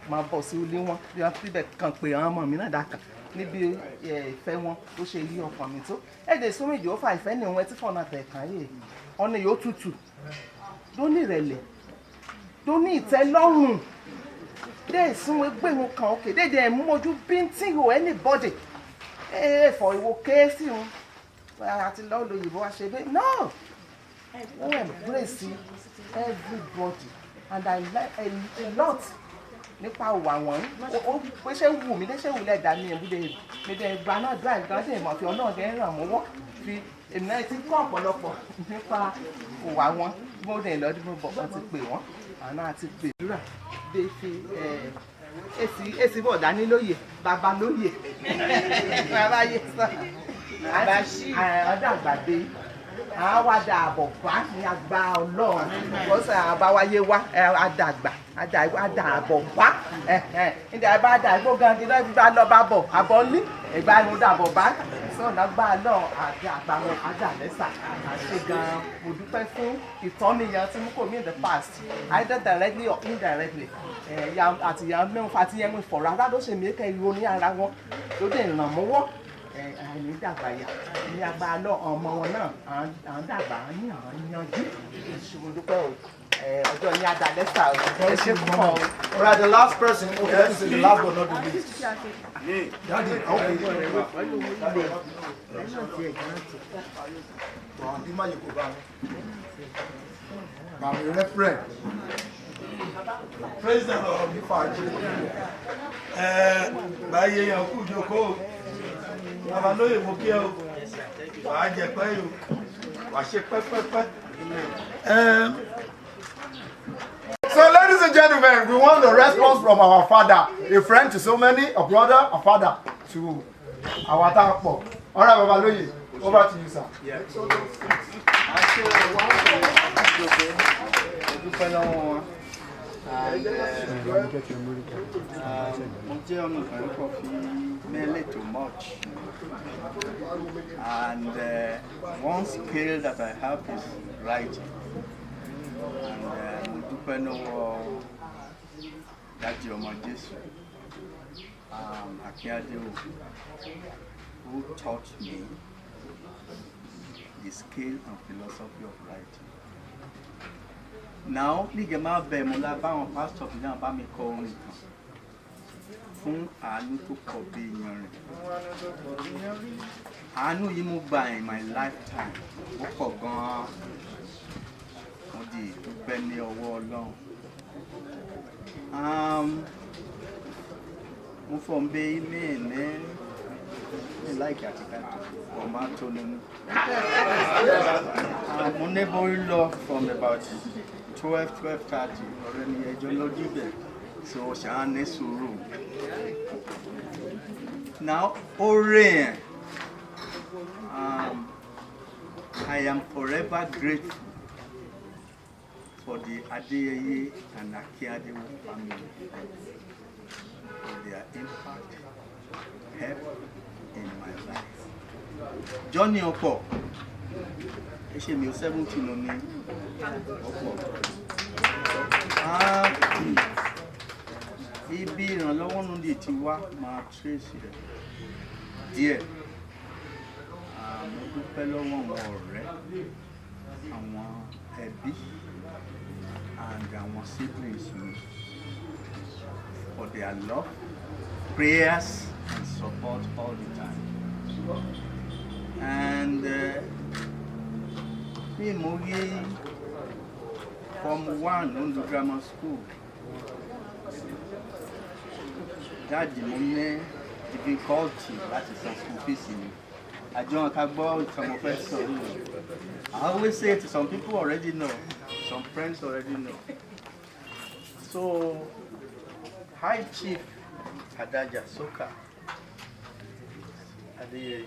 máa bọ̀ sí ilé wọn bí wọ́n fi bẹ̀ kàn pé àwọn ọmọ mi náà dákà níbi ìfẹ́ wọn ó ṣe yí ọkàn mi tó ẹ̀dẹ̀ súnmọ́ ìjọ fà ìfẹ́ ní ohun ẹtí fọ̀nà tẹ̀kàn yìí ọ̀nà yóò tutù ló ní ìrẹ̀lẹ̀ ló ní ìtẹ́lọ́rùn dé ìsúnwé gbẹ̀rún kan òkè dédé ẹ̀ mú ojú bíntín o anybody fọ ìwò kéésì wọn àti lọ́ọ́ lóyìnbó wa ṣe bẹ́ẹ̀ no wọ́n embrace everybody and I like a lot nípa òwà wọ̀nyí ó pé ṣé wù mí léṣe wù lẹ́dàá ní ẹ̀bùdé gbèdé ìgbà náà drive gan dé ìmọ̀ fi ọ̀nà ọ̀dẹ́ ràn mọ́wọ́ fi èmi náà ti kọ́ ọ̀pọ̀lọpọ̀ nípa òwà wọn bí wọ́n dẹ̀ lọ́dún bọ̀ wọ́n ti pè wọ́n àná àti pè dúrà dé fi èsì bọ̀ dání lóye bàbá lóye bàbá yé sọ àdàgbàdé àwàdà àbọ̀ bá ní àgbà ọlọ́run ọ̀sẹ̀ àbáwáyé wá àdàgbà àdàbọ̀ bá ìdá bá dà ìgbó gan dídá ìgbà lọ bá bọ̀ àbọ̀ ní ìgbà ìmú dàbọ̀ bá sọ̀nà gbà lọ àgbà wọn àdàlẹ́sà àṣẹ gan mo dúpẹ́ fún ìtọ́niyàn tí mo kò mí in the past either directly or indirectly àtìyàn mẹ́rin fàtìyàn mi fọ̀rọ̀ ará ló ṣe mí kẹ́ ìròyìn ara wọn ló dé ìrànmọ́wọ́ àìní dàgbà yà ní agbára lọ ọmọ wọn náà à ń dàgbà ní àwọn yanjú ìṣòro dúpẹ́ o ọjọ́ ní adalẹ́sà ẹ ṣe fún ọ. Alright, the last person, okay, this is the last but not the least. Daddy, okay. Praise the Lord. Báyé yan kú jókòó. Bàbá lóye mo kí ẹ o. Wàá jẹ pẹ́ yìí o. Wàá ṣe pẹ́pẹ́pẹ́. So, ladies and gentlemen, we want the response from our father, a friend to so many, a brother, a father to our tapo. All right, Baba Loye, over to you, sir. Yeah. Too much. And one skill that I have is writing. And depending on that your magician, Akiade, who taught me the skill and philosophy of writing. Now, Nigema Bemola Bam pastor of the Bami calling fún àánú tó kọ bí iyanrìn. Àánú yìí mo gbà in my lifetime ó pọ̀ gan-an. Mo di ìdúpẹ́ ní ọwọ́ Ọlọ́run. Mo fọ́n bẹ́ ilé ní láìkí àtìkàtò ọmọ tó nínú. Mo neighbor lọ from about 12:30 ọ̀rẹ́ ni ẹjọ́ lójú bẹ̀. So ṣáánì sùúrù. Now, Orion, I am forever grateful for the Adeyeye and Akiade family for their impact, help in my life. Johnny Opo, she me 17 on me. ibi ìrànlọ́wọ́ nù lè ti wá máa trace rẹ̀ díẹ̀. Mo dúpẹ́ lọ́wọ́ àwọn ọ̀rẹ́, àwọn ẹbí and àwọn siblings mi for their love, prayers and support all the time. And me mo rí Form 1 Ondo Grammar School. Dáàdì mo ní difficulty láti san school fees mi. Àjọ ká gbọ́ ìtàn mo fẹ́ sọ yìí. I always say it, some people already know, some friends already know. So, High Chief Adaja Soka Adeyeye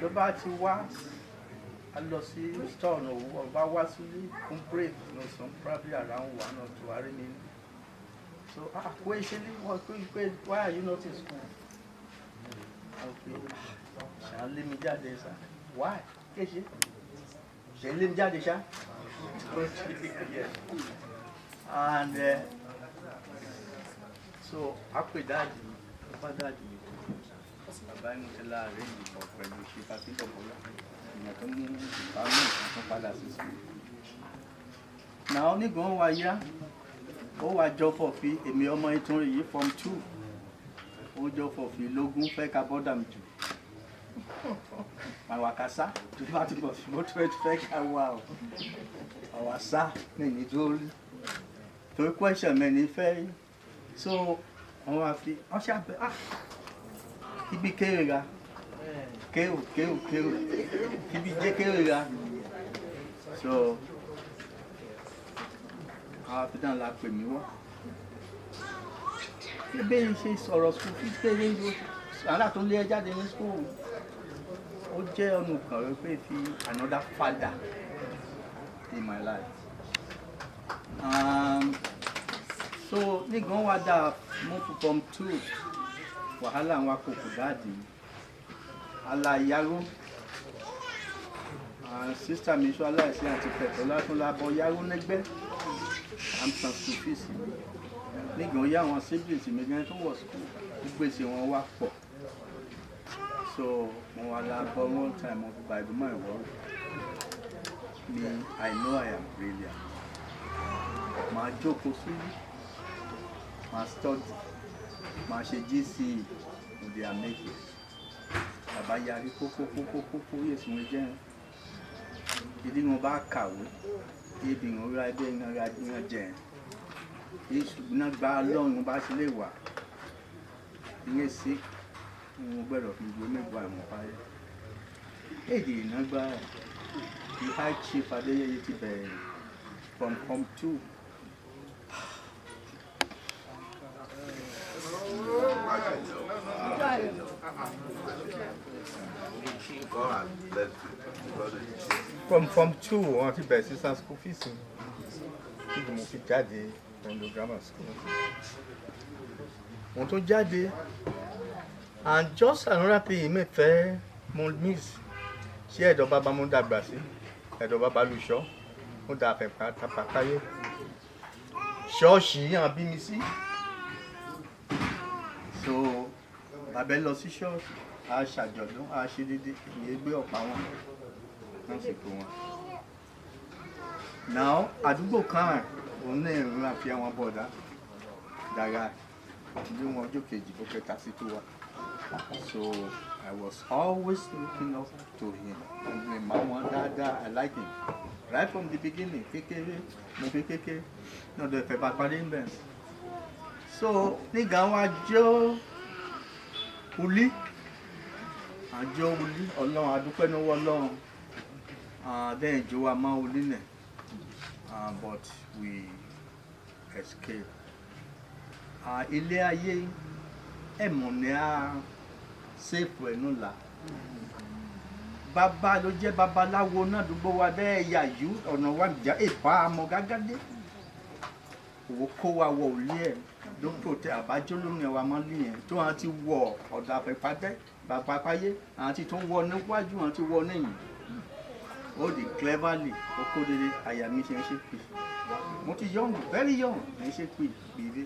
ló bá ti wá a lọ sí store náà ọba wá sílé fún break no some probably around 1 or 2 hours ní. So wait, why are you not in school? Okay, shall leave me jáde sir. Why? Kéṣe ṣe lé mi jáde ṣá. And so after that, bàbá mi ti láàrin ìbọn pẹ̀lú ṣe pàṣípọ̀ bọ́lá ìyẹn tó mú ìbámu ìtàn padà sí school. Náà onígun wa yá ó wá jọ fọ̀fí èmi ọmọ ìtúnrì yìí Form 2 ó jọ fọ̀fí lógún fẹ́ ka bọ́dà mi jù àwọn àkàsá tó bá ti bọ̀ sí mọ́tò ẹ̀ fẹ́ ká wà ó àwọn àṣà mẹ́ni tó rí torí question mẹ́ni fẹ́ rí so wọ́n wá fi wọ́n ṣàbẹ̀ ibi kéré ra kéwò ibi jẹ́ kéré ra so àwọn àfidàn la pè mí wá ebe yìí ṣe sọ̀rọ̀ school fees pé ní àlá tó lé ẹ jáde ní school ó jẹ́ ọ̀nà kan rẹ pé fi another father in my life so nígbà wá dá move Form 2 wàhálà àwọn akókò dáàdì aláyàró sísítà mi sọ aláìsí àti pẹ̀tọ́ látún lábọ̀ yàró lẹ́gbẹ́ amsan school fees nígbà yá àwọn siblings mi gan tó wọ̀ school gbèsè wọn wá pọ̀ so mo wà lábọ̀ one time of Bible my word me I know I am brilliant màá jókòó sí màá study màá ṣe GCE with their making bàbá yarí kókó yèsì wọn jẹ́ ìdí wọn bá kàwé ibi wọn ra ẹgbẹ́ ìran jẹ́ ìṣùgbọ́n gba lọ́run bá ṣe lè wà ìyẹn sí wọn gbọ́dọ̀ fi ìwé mẹ́gbàá ìmọ̀ parí èdè ìnágbá the High Chief Adeyeye ti bẹ̀rẹ̀ from Form 2. From Form 2 wọ́n ti bẹ̀rẹ̀ sí san school fees níbi mo fi jáde Ondo Grammar School. Mo tó jáde and just another thing mẹ́fẹ́ mo miss ṣé ẹ̀dọ̀ bàbá mo dàgbà sí ẹ̀dọ̀ bàbá lùṣọ́ mo dà fẹ̀ pàtàkàyé ṣọ́ọ̀ṣì yàn bí mi sí so bàbá lọ sí ṣọ́ọ̀ṣì a ṣàjọ̀dún a ṣe dédé ìyẹn gbé ọ̀pá wọn wọ́n sì kó wọn. Now àdúgbò kan òun náà ń ra fi àwọn bọ̀dá dára ní wọn ọjọ́ kejì bó kẹta sí tó wà so I was always looking up to him and my mama dada I like him right from the beginning kékeré mo fi kékeré náà dẹ̀ fẹ́ bá parí ń bẹ̀ so nígbà wọn àjọ wuli àjọ wuli ọlọ́run adúpẹ́ níwọ̀ ọlọ́run then ìjọ wa máa wuli nẹ̀ but we escape ilé ayé ẹ̀mọ̀ ní a ṣèpù ẹ̀nù là bàbá ló jẹ́ babaláwo náà dúgbò wa bẹ́ẹ̀ yà yú ọ̀nà wa jà ìbá àmọ́ gágádé òwò kó wa wọ òlé ẹ̀ dókítà tẹ àbájọ lónìí wa máa ń lé yẹn tó wọn ti wọ ọ̀dà àfẹ́pàdé bàbá páyé àwọn ti tún wọ níwájú àwọn ti wọ níyìn ó di cleverly ó kó dédé àyà mi ṣe ń ṣe pè mo ti young very young kì í ṣe pé bìbí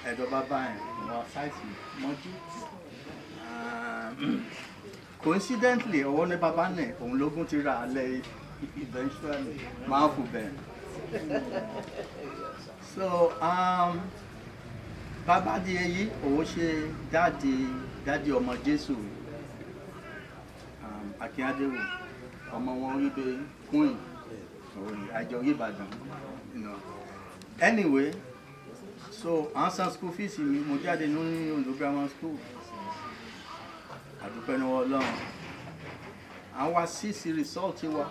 ẹ̀dọ̀ bàbá ẹ̀ wọ́n ṣáìsì mọ́jú coincidentally ọwọ́ ní bàbá náà òun lógún ti ra alẹ́ eventually máa fò bẹ́ẹ̀ so bàbá di èyí òun ṣe dáàdi ọmọ Jésù Akínyàdéwò ọmọ wọn wípé queen àjọ Ìbàdàn anyway so à ń san school fees mi mo jáde ní Ondo grammar school àdúpẹ́ lọ́wọ́ Ọlọ́run à ń wá sí result wa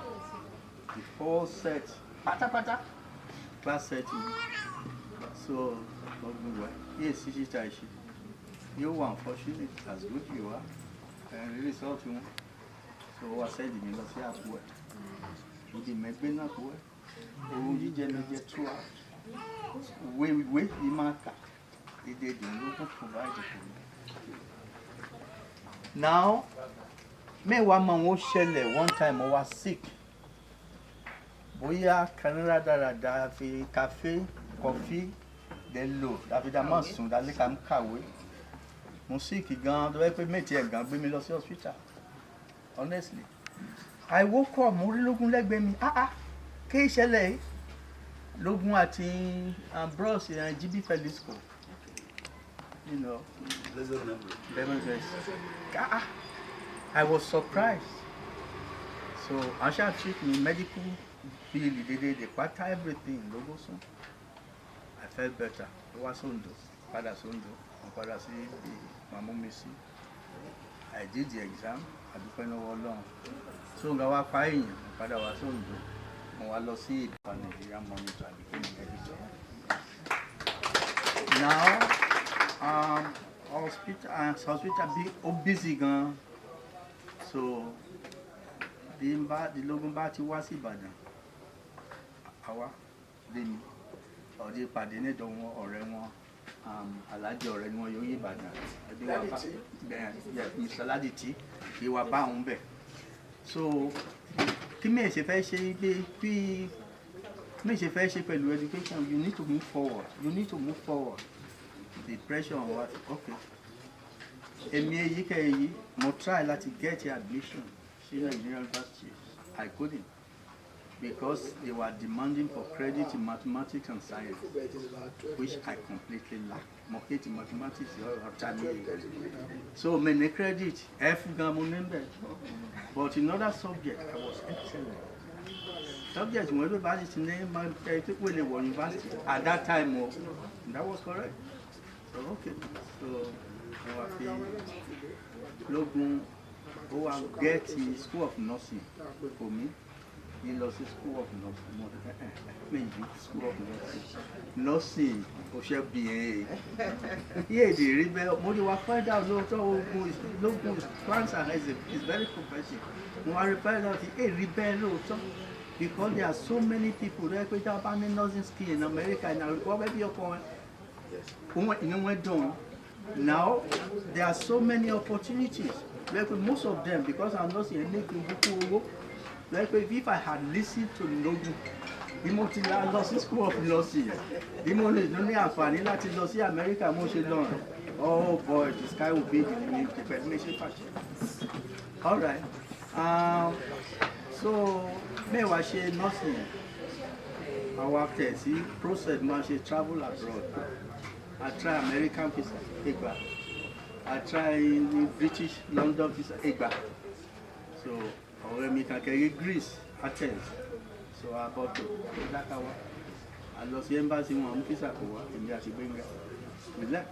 the full set pátápátá class set mi so ọgbọ̀n wa yíyẹ sí ṣíṣe àìṣe yóò wà unfortunate as good you are result wọn so wá sẹ́ẹ̀dì mi lọ sí àpò ẹ̀ ìdí mẹ́gbẹ́ náà kó ẹ̀ ohun jíjẹ ló jẹ́ two hours ìwé yìí máa kà dédé ìdùnnú provide for me. Now mẹ́wàá máa ń ṣẹlẹ̀ one time I was sick bóyá kanira dáradára fi café coffee dẹ̀ lò dàbídà máa sùn dálé ká ń kàwé mo sick gan tó bẹ́ẹ̀ pé méjì ẹ̀ gan gbé mi lọ sí hospital honestly I woke up mo rí Lógún lẹ́gbẹ̀ẹ́ mi kí ìṣẹ̀lẹ̀ yìí Lógún àti bros GB Felisco you know I was surprised so I shall treat me medical bill the pata everything Lógún sùn I felt better ó wá sóńdó padà sóńdó mo padà sí màmú mi sí I did the exam àdúpẹ́ lọ́wọ́ Ọlọ́run so nga wá pa èèyàn mo padà wá sóńdó mo wá lọ sí ìdíkà Nigeria monitor àbíkẹ́ mi editor now hospital bí ó busy gan so bí Lógún bá ti wá sí Ìbàdàn àwa lé mi ọ̀dẹ ìpàdé nídọ̀ wọn ọ̀rẹ́ wọn alájẹ ọ̀rẹ́ ni wọn yóò yí Ìbàdàn ẹbí wa bá Mr. Ládìtì kí wa bá òun bẹ̀ so kí mi ṣe fẹ́ ṣe pé kí mi ṣe fẹ́ ṣe pẹ̀lú education you need to move forward the pressure on what okay èmi èyí kẹ́yìí mo try láti get admission sí Nigerian university I couldn't because they were demanding for credit in mathematics and science which I completely lack mo hate mathematics so many credit F gan mo ní bẹ̀ but in other subjects I was excellent subjects when we bá ti ní máa tẹ́ pé lè wọ university at that time that was correct so okay so mo wá fi Lógún ó wá get school of nursing for me he lost his school of nursing school of nursing ó ṣe BA yé èdè rí bẹ́ẹ̀ mo ní wá find out lóòótọ́ Lógún cancer is very professional mo wá rí find out rí bẹ́ẹ̀ lóòótọ́ because there are so many people there pé jábá ní nursing skill in America in àrùkọ́ bẹ́ẹ̀ bí ọkọ wọn inú wọn dùn now there are so many opportunities like most of them because I'm not saying anything before like if I had listened to Lógún bí mo ti lọ sí school of nursing bí mo lè ní àǹfààní láti lọ sí America mo ṣe lọ oh boy the sky will be the limit the permission fashion all right so mẹ́wàá ṣe nursing àwọn tẹ̀sí process máa ṣe travel abroad I try American visa egba I try the British London visa egba so ọ̀rẹ́ mi kan kẹ́rí Greece Athens so I bought to Dakawa I lọ sí embassy wọn mú visa kò wá èmi àti Gbẹ́ngà we left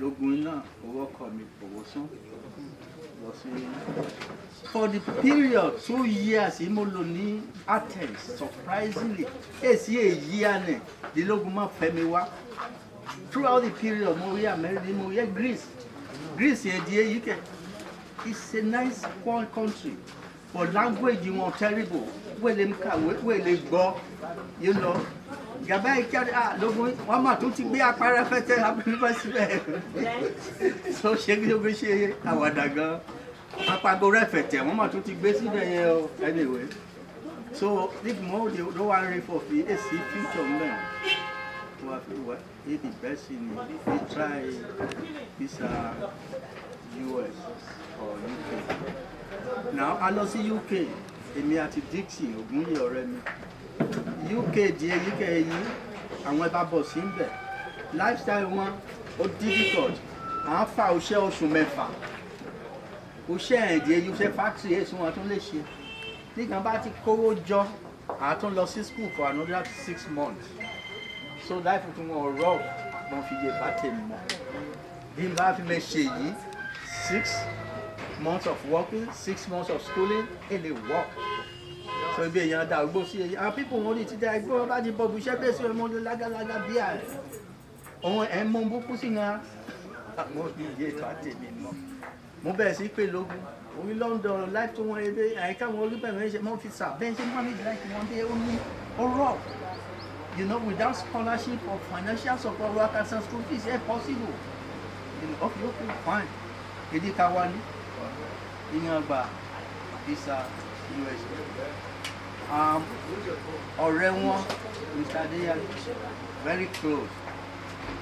Lógún náà owó ọkọ mi owó sán lọ sí for the period 2 years mo lò ní Athens surprisingly èsì èyí àná di Lógún máa fẹ́ mi wá throughout the period mo rí America mo rí Greece yẹn di èyí kẹ it's a nice poor country but language wọn terrible wẹ́lẹ̀ ń kàwé wẹ́lẹ̀ gbọ́ you know gàbá ìkẹ́rẹ́ Lógún wọn mà tún ti gbé apára fẹ́tẹ́ abúlé síbẹ̀ so ṣé kí Lógún ṣe àwàdà gan apago rẹ̀fẹ̀tẹ̀ wọn mà tún ti gbé síbẹ̀ yẹn o anyway So if more they don't want to for free, they see future men. What if the best in they try this US or UK. Now I lọ sí UK, èmi àti Dixie Ògúnyè ọ̀rẹ́ mi. UK díẹ̀ UK yìí àwọn ẹ̀bá bọ̀ sí ń bẹ̀. Lifestyle wọn ó difficult. À ń fa òṣẹ́ oṣù mẹ́fà. Òṣẹ́ ẹ̀díẹ̀ yìí òṣẹ́ factory èsì wọn tún lè ṣe. Nígbà bá ti kówó jọ, à tún lọ sí school for another 6 months. So life tún wọn rough, wọn fi yé bá tèmi mọ́. Bí n bá fi mẹ́ ṣe yìí, 6 months of working, 6 months of schooling, it dey work. So ibi èèyàn dá ògbó sí èyí. Àwọn people wọn ní ti dá ẹgbẹ́ wọn bá ti bọ̀ bu iṣẹ́ bẹ́ẹ̀ sí ọmọ ọdún lágálágá bí ààrẹ. Òun ẹ̀ ń mọ búkú sí wọn. Mo fi yé ètò àtẹ̀mí mọ́. Mo bẹ̀rẹ̀ sí pé lógún. Orí London life tó wọn ebe àyíká wọn olúbẹ̀rẹ̀ ṣe mọ́ fi sà bẹ́ẹ̀ ṣe manage life wọn dé ó ní ó rọ̀. You know, without scholarship or financial support, work and school fees, it's possible. You know, okay, fine. Èdè ká wá ní ìyẹn gba visa US. Ọ̀rẹ́ wọn, Mr. Adeyale, very close.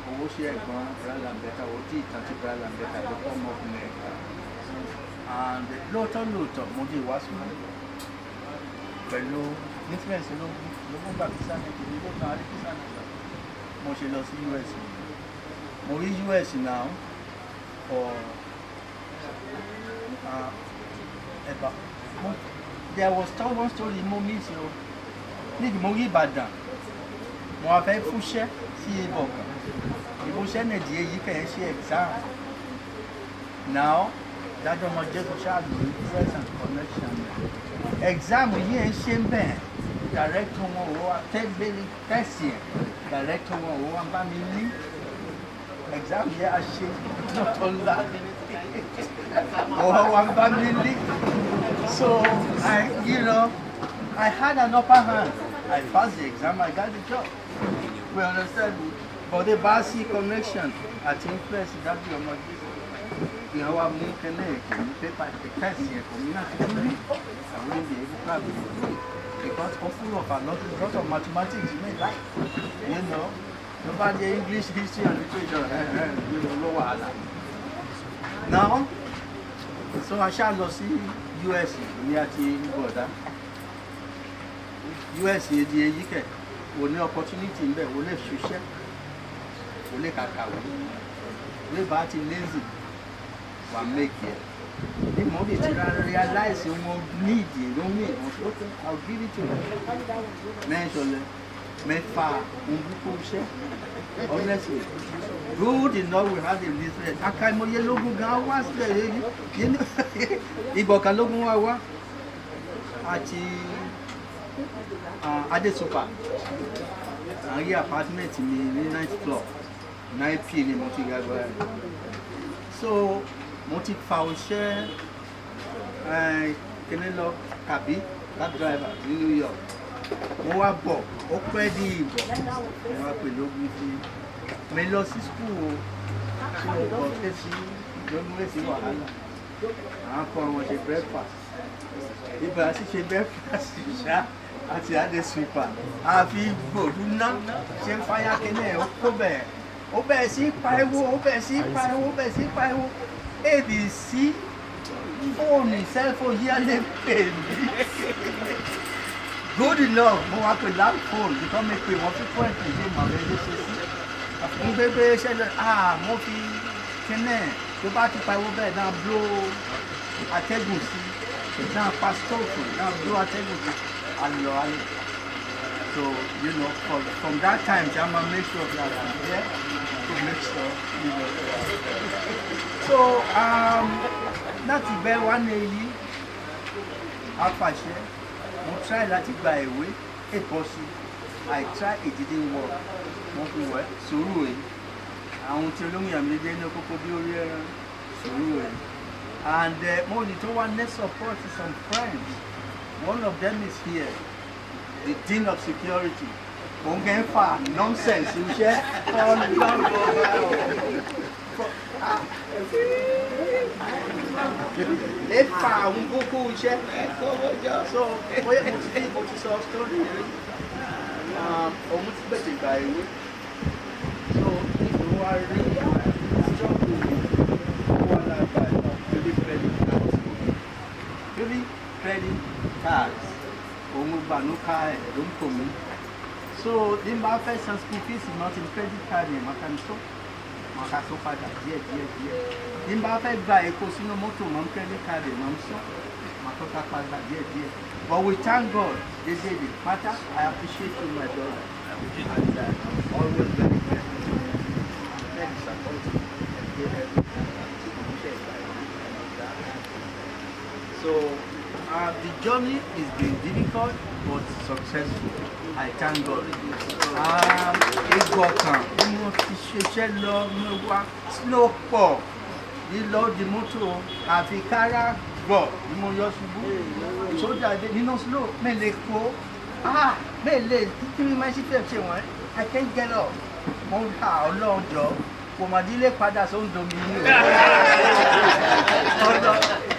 Owó ṣe ẹ̀gbọ́n Brother Mbeka, ó tí ìtàn tí Brother Mbeka ló kọ́ mọ́ fún America. And lóòótọ́ mo dé wá sí pẹ̀lú influence lógún gbà visa Nàìjíríà ló kàn á rí visa Nàìjíríà. Mo ṣe lọ sí US. Mo rí US now for there was one story mo miss o. Níbi mo rí Ìbàdàn, mo wá fẹ́ fúnṣẹ́ sí Ìbọ̀kàn. Ìfúnṣẹ́ Nàìjíríà yìí kẹ̀ ń ṣe exam. Now, dájọ́ ọmọ jẹ́ kó ṣáà lórí present connection. Exam yìí ń ṣe bẹ́ẹ̀. Director wọn ò wá tẹ́sí ẹ̀. Director wọn ò wá bá mi ní. Exam yẹn a ṣe lọ́tọ̀ ńlá. Ò wá bá mi ní. So, I had an upper hand. I passed the exam, I got the job. We understand? But the Basi connection at influence that your mother. You know, I'm making paper test here for me. I wouldn't be able to because full of a lot of mathematics, you know. Nobody English, history, and literature, you know, now, so I shall go see US near the border. US is the UK. We need opportunity in there. We need future. We need cacao. We need party lazy. We make it. The moment you realize you won't need it, you don't need it. I'll give it to you. Mention me far. Honestly, good enough we have in this place. Akaimoye logun gan wá sílẹ̀ yìí. Ìbọ̀kà lógún wá wá. Àti Adesopa. Àrí apartment mi ní 9th floor. 9P ni mo ti gbàgbọ́ ẹ̀. So, mo ti fa òṣẹ́ kíní lọ Kàbí, cab driver ní New York. Mo wá bọ̀, ó pẹ́ di ìbọ̀. Mo wá pè lógún sí. Mo lọ sí school o. So, bọ̀ fèsì lógún èsì wàhálà. Àwọn kan àwọn ṣe breakfast. Ibà sì ṣe breakfast ṣá àti Adesopa. A fi gbòdú ná ṣe ń fáyà kíní ẹ̀ ó kó bẹ̀. Ó bẹ̀rẹ̀ sí pariwo, ó bẹ̀rẹ̀ sí pariwo, ó bẹ̀rẹ̀ sí pariwo. ABC fóònù cellphone yìí á lè pè mí. Good enough, mo wá pè land phone because mi pè wọ́n frequently ṣe màá bẹ́ẹ̀ lè ṣe sí. Mo gbé pé ṣẹlẹ̀ mo fi kíní tó bá ti pariwo bẹ́ẹ̀ náà blow atẹ́gùn sí náà pa stove náà blow atẹ́gùn sí àlọ́ àlọ́. So, you know, from that time, Jama make sure that I'm here to make sure, you know. So, láti bẹ́ wá ní èyí, apàṣẹ, mo try láti gba ìwé, èpọ̀ sí, I try it didn't work, mo fi wẹ̀, sùúrù èyí. Àwọn tí olóhùn yàmì lé ní kókó bí orí ẹran, sùúrù èyí. And mo ní tó wá net support to some friends. One of them is here. The Dean of Security. Nonsense, you share. Lè fa àwọn kókó iṣẹ́. So bóyá mo ti sọ story rẹ̀. Òun ti gbèsè ìgbà ìwé. So ìlú wa rí ṣọ́ọ̀bù wà lágbà náà lórí credit cards. Lórí credit cards, òun gbanú ká ẹ̀ ló ń tò mí. So ní bá fẹ́ san school fees náà ti credit card yẹn máa ń sọ. Máa ká sọ padà díẹ̀. Ní bá fẹ́ gba epo sínú mọ́tò mọ́ credit card yẹn máa ń sọ. Máa tó ká padà díẹ̀. But we thank God, they did it. Matter, I appreciate you, my brother. And always very grateful. Very supportive. So the journey is been difficult but successful. I thank God. Ìgbọ̀kàn bí mo ti ṣiṣẹ́ lọ ní wa slow pọ̀ lílọ di mọ́tò àfi kára gbọ̀ ni mo yọ ṣubú. Sójà dé nínú slow mélèé kó mélèé títí mi máa ṣe fẹ́ ṣe wọ́n I can't get up. Mo ń ta ọlọ́ọ̀jọ́ kò mà dílé padà sóńdó mi ní o.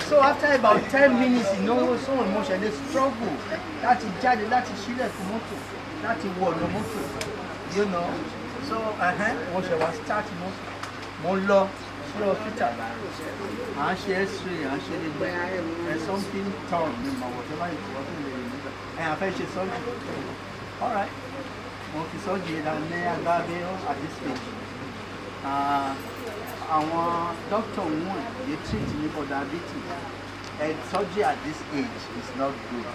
So after about 10 minutes ìnáwó sóhun mo ṣẹlẹ̀ struggle láti jáde láti sílẹ̀ fún mọ́tò láti wọ ọ̀nà mọ́tò you know so wọ́n ṣe wá start mọ́tò mo lọ sí hospital à ń ṣe x-ray à ń ṣe lè gbẹ something turn ní ma wọ̀ sọ́wọ́n ìfọwọ́ tó lè rí nígbà a fẹ́ ṣe surgery alright mo fi surgery dá ní agbábẹ́ at this stage. Àwọn doctor wọn dey treat me for diabetes and surgery at this age is not good.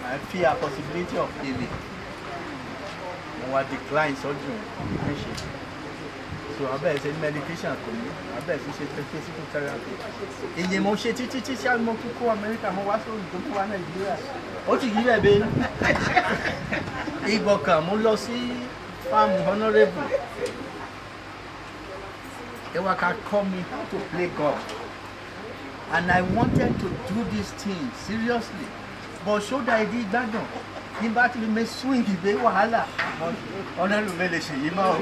I fear possibility of healing. Mo wa decline surgery so abẹ́ ṣe medication kò ní abẹ́ ṣe physical therapy. Ìyẹn mo ṣe títí ṣáà mo kúkú Amẹ́ríkà mo wá sórí tó kú wá Nàìjíríà. Ó ti yí rẹ̀ bẹ́ẹ̀. Ìgbọ̀kàn mo lọ sí farm honourable. Ewaka called me to play golf. And I wanted to do this thing seriously. But so that I did that no. In fact, we may swing the wahala. Honorable lè ṣe yìí mọ́ o.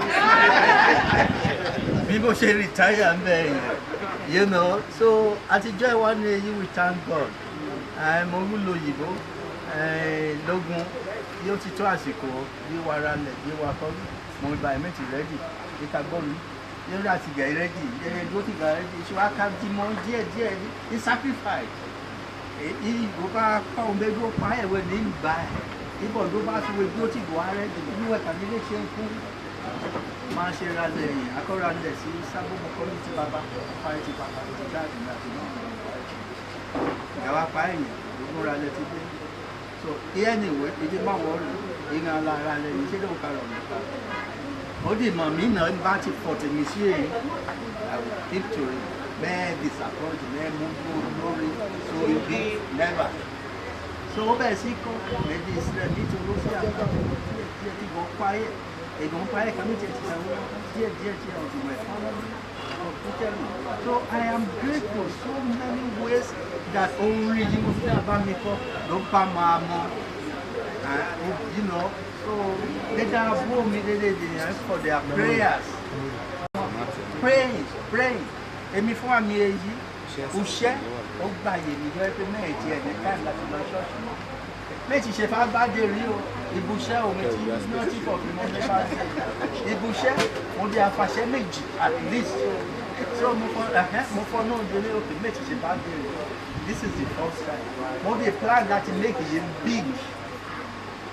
Bí mo ṣe retire and then, you know, so àtijọ́ ìwà ni èyí we thank God. Mo ń lo òyìnbó lógún yóò ti tó àsìkò bí wàrà lẹ̀ bí wà kọ́ mo gba ẹ̀mẹ́tì rẹ́dì ìta gbọ́mi. Yẹ́rọ àti gẹ̀rẹ́dì ẹ̀ẹ́dó ti gẹ̀rẹ́dì ṣé wàá ká dimọ̀ díẹ̀ ní sacrifice. Ìgbò bá pa òun bẹ́ẹ̀ dúró pa ẹ̀wẹ̀ ní ìgbà ẹ̀. Ìbọ̀ ló bá fi wé dúró ti bọ̀ ààrẹ dì nínú ẹ̀ka nílé ṣe ń kú. Máa ṣe ra lẹ́yìn akọ́ra lẹ̀ sí sábọ́mọ kọ́lí ti bàbá parí ti bàbá ti jáde láti náà. Ìyàwó apá ẹ̀yìn ló ra lẹ̀ ti dé. So anyway, ìdí máa wọ̀ ọ́ ìrìn àlà lẹ́yìn ṣé ló ń karọ̀ nípa. Ó dì mọ̀ mí náà bá ti fọ̀tẹ̀ mi sí èyí. I will keep to it. Bẹ́ẹ̀ disappoint bẹ́ẹ̀ mú lórí so ibi never. So ó bẹ̀rẹ̀ sí kọ́ ẹ̀dí ìsìlẹ̀ nítorí ó sí àgbà díẹ̀ tí wọ́n páyẹ̀ èdè páyẹ̀ kan ní tiẹ̀ ti sàwọ́ díẹ̀ ọ̀dùn ẹ̀ so I am grateful so many ways that orí yìí mo fi àbá mi kọ́ ló bá máa mọ́ you know so later abúrò mi dédé for their prayers praying èmi fún àmì èyí òṣẹ́ ó gbà yèmí jẹ́ pé mẹ́ẹ̀tì ẹ̀ ní káì láti lọ ṣọ́ọ̀ṣì mọ́ méjì ṣe fà bá dé rí o ibùṣẹ́ òun tí wọ́n ti fọ̀ fún mọ́ ní bá dé ibùṣẹ́ mo dé afàṣẹ méjì at least so mo fọ náà délé òkè méjì ṣe fà dé rí this is the first time mo dé plan láti make it big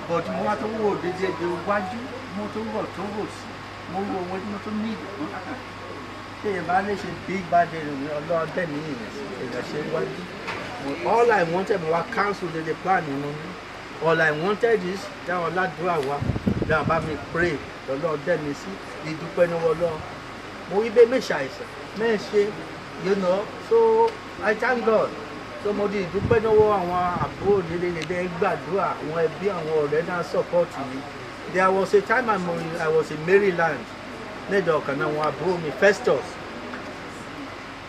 but mo wá tó wò dédé wájú mo tó wọ̀ tó wò sí mo wo ohun tí mo tó ní ìdìbò ṣé ìbá lè ṣe big bad day ọlọ́ọ̀dẹ́ ní ìrẹsẹ̀ wájú. All I wanted was cancel the plan, you know. All I wanted is that Allah dua wa, that bá mi pray, the Lord let me see, the dúpẹ́ ní wọ́n lọ. Mo ibẹ̀ me ṣàìsàn, me ṣe, you know. So I thank God. So mo di dúpẹ́ ní wọ́n àwọn àbúrò nílé gbàdúrà, àwọn ẹbí àwọn ọ̀rẹ́ náà support me. There was a time I was in Maryland. Lẹ́dọ̀ ọ̀kan náà àwọn àbúrò mi Festus.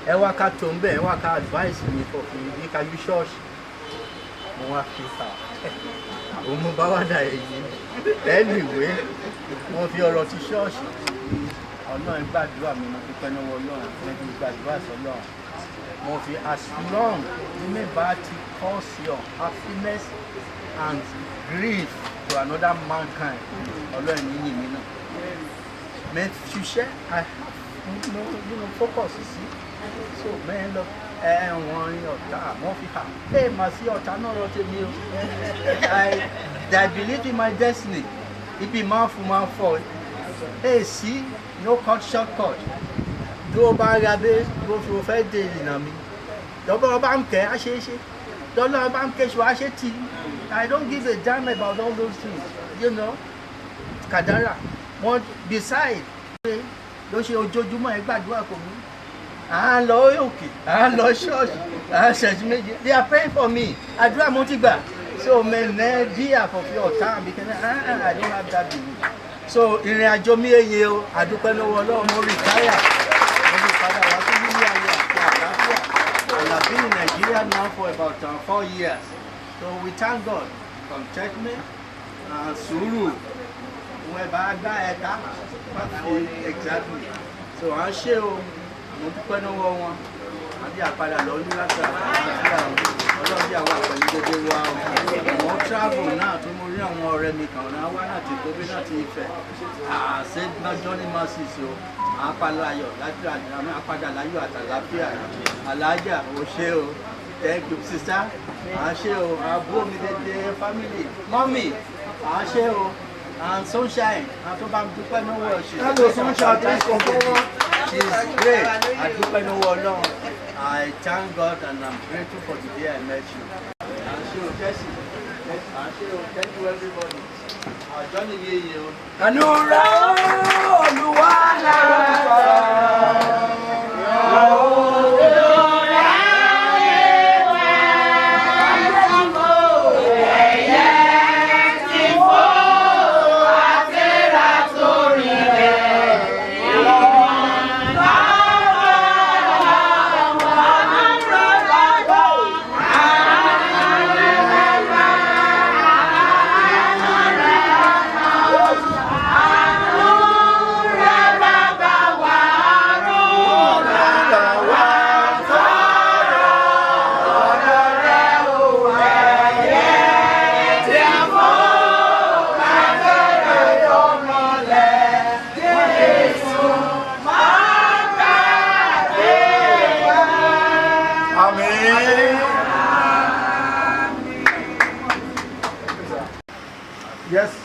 Ẹ wá ká tó ń bẹ̀ ẹ wá ká advice mi for bí ká yú ṣọ́ọ̀ṣì mo wá fi fà òun mo bá wá dà èyí anyway wọ́n fi ọ̀rọ̀ ti ṣọ́ọ̀ṣì Ọlọ́run gbàdúrà mi mo dúpẹ́ lọ́wọ́ Ọlọ́run mo fi gbàdúrà sọ́lọ́run mo fi as long ní bá ti cause your happiness and grief to another mankind Ọlọ́run ní yìí mi náà mẹ ṣiṣẹ́ I have no focus sí so mẹ́rin lọ ẹ̀wọ̀n ọ̀tá wọ́n fi hà ẹ̀ mà sí ọ̀tá náà lọ tèmi o I believe in my destiny ibi máa fún máa fọ́ ẹ̀ sí no cut short cut tó o bá ra bẹ́ẹ̀ bó fi o fẹ́ dé ìrìnà mi lọ́bọ̀ ọba ń kẹ́ á ṣe é ṣe lọ́lọ́ ọba ń kẹ́ ṣù á ṣe tì I don't give a damn about all those things you know kàdárà wọ́n beside pé ló ṣe ojoojúmọ́ ẹ gbàdúrà kò mí à ń lọ òkè à ń lọ ṣọ́ọ̀ṣì à ń ṣẹ̀jú méje they are praying for me àdúrà mo ti gbà so mẹ́nẹ́ bí àfọ̀fẹ́ ọ̀tá àbí kẹ́nẹ́ I don't have that belief so ìrìn àjò mi èyí o àdúpẹ́ lọ́wọ́ Ọlọ́run mo rìtáyà wá sí nílé ayé àti àlàáfíà and I've been in Nigeria now for about 4 years so we thank God contentment and sùúrù wọn bá gbá ẹ̀ka exactly so à ń ṣe o mo dúpẹ́ lọ́wọ́ wọn àbí àpadà lọ ní láti àlàáfíà ọlọ́dún àwọn àpẹẹrẹ gbogbo wa àwọn travel náà tó mo rí àwọn ọ̀rẹ́ mi kan náà wá láti tóbi láti Ifẹ̀ àṣẹ Johnny Massis o àpàlọ́ ayọ̀ láti àpadà láyọ̀ àtàlàáfíà alájà ò ṣe o thank you sister à ń ṣe o àbúrò mi dédé family mommy à ń ṣe o and sunshine and to bam dúpẹ́ lọ́wọ́ she hello sunshine please come forward. She is great I dúpẹ́ lọ́wọ́ Ọlọ́run I thank God and I'm grateful for the day I met you and ṣe o Jesse and ṣe o thank you everybody Johnny yeye o. ànúra Olúwa lára.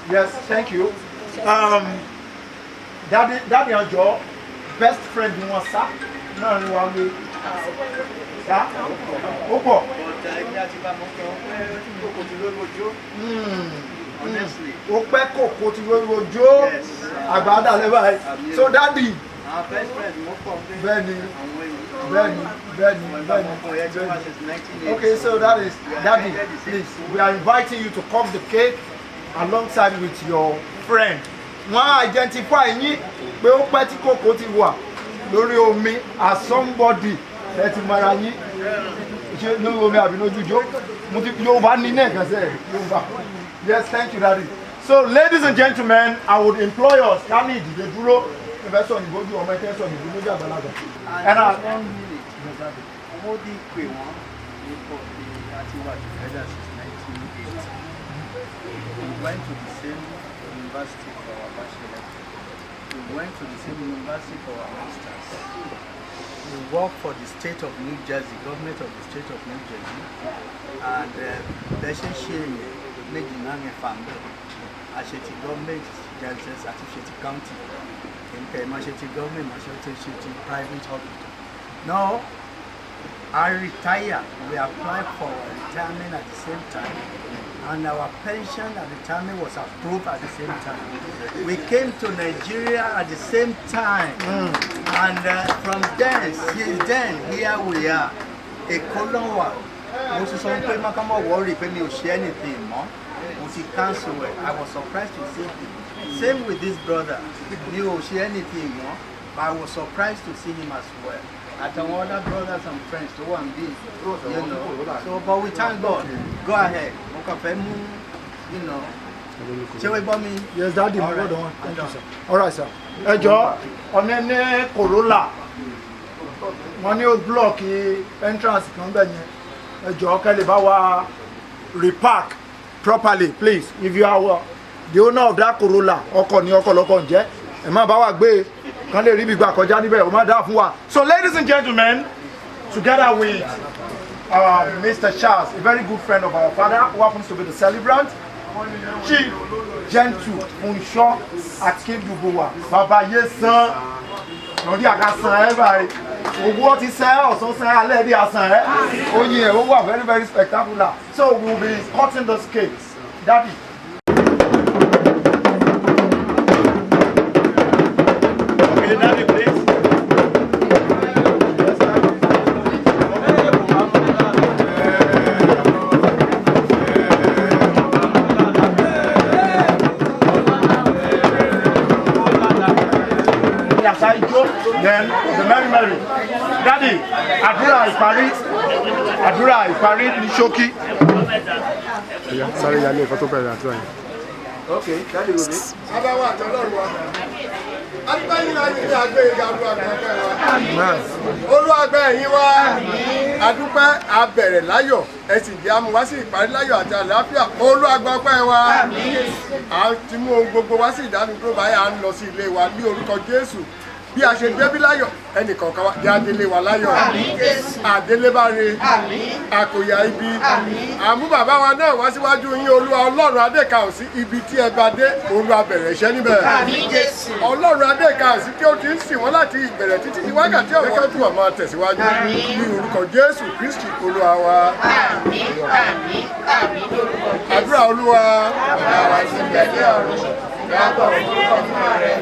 Yes, thank you. Daddy Anjo, best friend ni wọ́n sá náà ni wọ́n gbé. Sá, ó pọ̀. Ó pẹ́ kòkó ti lórí ojó àgbàdà lẹ́bàá yìí. So daddy. Bẹ́ẹ̀ni. Okay, so that is daddy, please. We are inviting you to cut the cake alongside with your friend. Wọ́n identify yín pé ó pẹ́ tí kòkó ti wà lórí omi as somebody ẹ ti mara yín ṣe lórí omi àbí lójú ijó mo ti Yorùbá ní náà kan sẹ́ẹ̀ Yorùbá. Yes, thank you daddy. So ladies and gentlemen, I would implore us ká ní ìdíje dúró ẹ̀fẹ́ sọ ìbò ju ọmọ ẹ̀kẹ́ sọ ìbò lójú àgbàlagbà. Mo di pé wọ́n ní kọ́ọ̀tì àti wà together since 1980. We went to the same university for our bachelor. We went to the same university for our masters. We worked for the state of New Jersey, government of the state of New Jersey. And bẹ́ẹ̀ ṣe méjì náà ní fàmbẹ́. Àṣetì government Jersey àti Ṣetì county. Nǹkan ìmọ̀ṣetì government ìmọ̀ṣetì private hospital. No. I retire. We applied for retirement at the same time, and our pension at the time was approved at the same time. We came to Nigeria at the same time, and from then, since then, here we are. Ekolowa, mo ti sọ pé má ká má worry pé mi ò ṣe anything mọ́, mo ti cancel it. I was surprised to see him. Same with this brother, mi ò ṣe anything mọ́, but I was surprised to see him as well. Àtàwọn other brothers and friends tó wà níbí, you know. So, but we thank God. Go ahead. Mo kàn fẹ́ mú, you know, ṣé wọ́n gbọ́ mi. Yes, daddy, my brother one. Thank you, sir. All right, sir. Ẹ jọ̀ọ́, ọ̀nà ní Corolla. Wọ́n ní ó block entrance kan bẹ́ẹ̀ yẹn. Ẹ jọ̀ọ́ kẹ́ lè bá wa repark properly, please. If you are the owner of that Corolla, ọkọ̀ ni ọkọ̀ lọ́kọ̀ ń jẹ́. Ẹ má bá wa gbé kan lè rí ibi gbà kọjá níbẹ̀, ó má dáa fún wa. So ladies and gentlemen, together with Mr. Charles, a very good friend of our father, who happens to be the celebrant, Chief Gentle Funsho Akindubuwa, Baba Yesan, lórí àkàsàn ẹ báyìí, owó ti sẹ́ ọ̀sán sẹ́ alẹ́ bí àsàn ẹ, oyin ẹ̀ ó wà very very spectacular. So we will be cutting those cakes. Daddy. Okay, Daddy, please. Then the Mary. Daddy, àdúrà ìparí ní ṣókí. Sáré yálé ẹ̀kọ́ tó bẹ̀rẹ̀ àdúrà yẹn. Okay, Daddy will be. Adáwọ̀ àtọ́lọ́run wa. Adúgbẹ́yìn láti ní àgbé ìgbà olúwàgbẹ́ wa. Olúwàgbẹ́ ẹ̀yìn wa. Adúpẹ́ abẹ̀rẹ̀ láyọ̀. Ẹ sì jẹ́ amú wá sí ìparí láyọ̀ àti àlàáfíà. Olúwàgbẹ́ ọpẹ́ wa. A ti mú ohun gbogbo wá sí ìdánudúró báyìí à ń lọ sí ilé wa ní orúkọ Jésù. Bí a ṣe débí láyọ̀, ẹnìkọ̀ọ̀kan wa jẹ́ adélé wa láyọ̀. Àdélébáre, àkòyà ibi. Àmú bàbá wa náà wá síwájú yín Olúwa Ọlọ́run Adékàòsí ibi tí ẹ bá dé Olúwa bẹ̀rẹ̀ iṣẹ́ níbẹ̀. Ọlọ́run Adékàòsí tí ó ti ń sìn wọ́n láti ìbẹ̀rẹ̀ títí di wákàtí ọ̀wọ́ tí wọ́n máa tẹ̀síwájú ní orúkọ Jésù Kristi Olúwa wa. Àdúrà Olúwa. Àwa ti bẹ̀rẹ̀ ọ̀run. Yàtọ̀ fún ọmọ rẹ̀.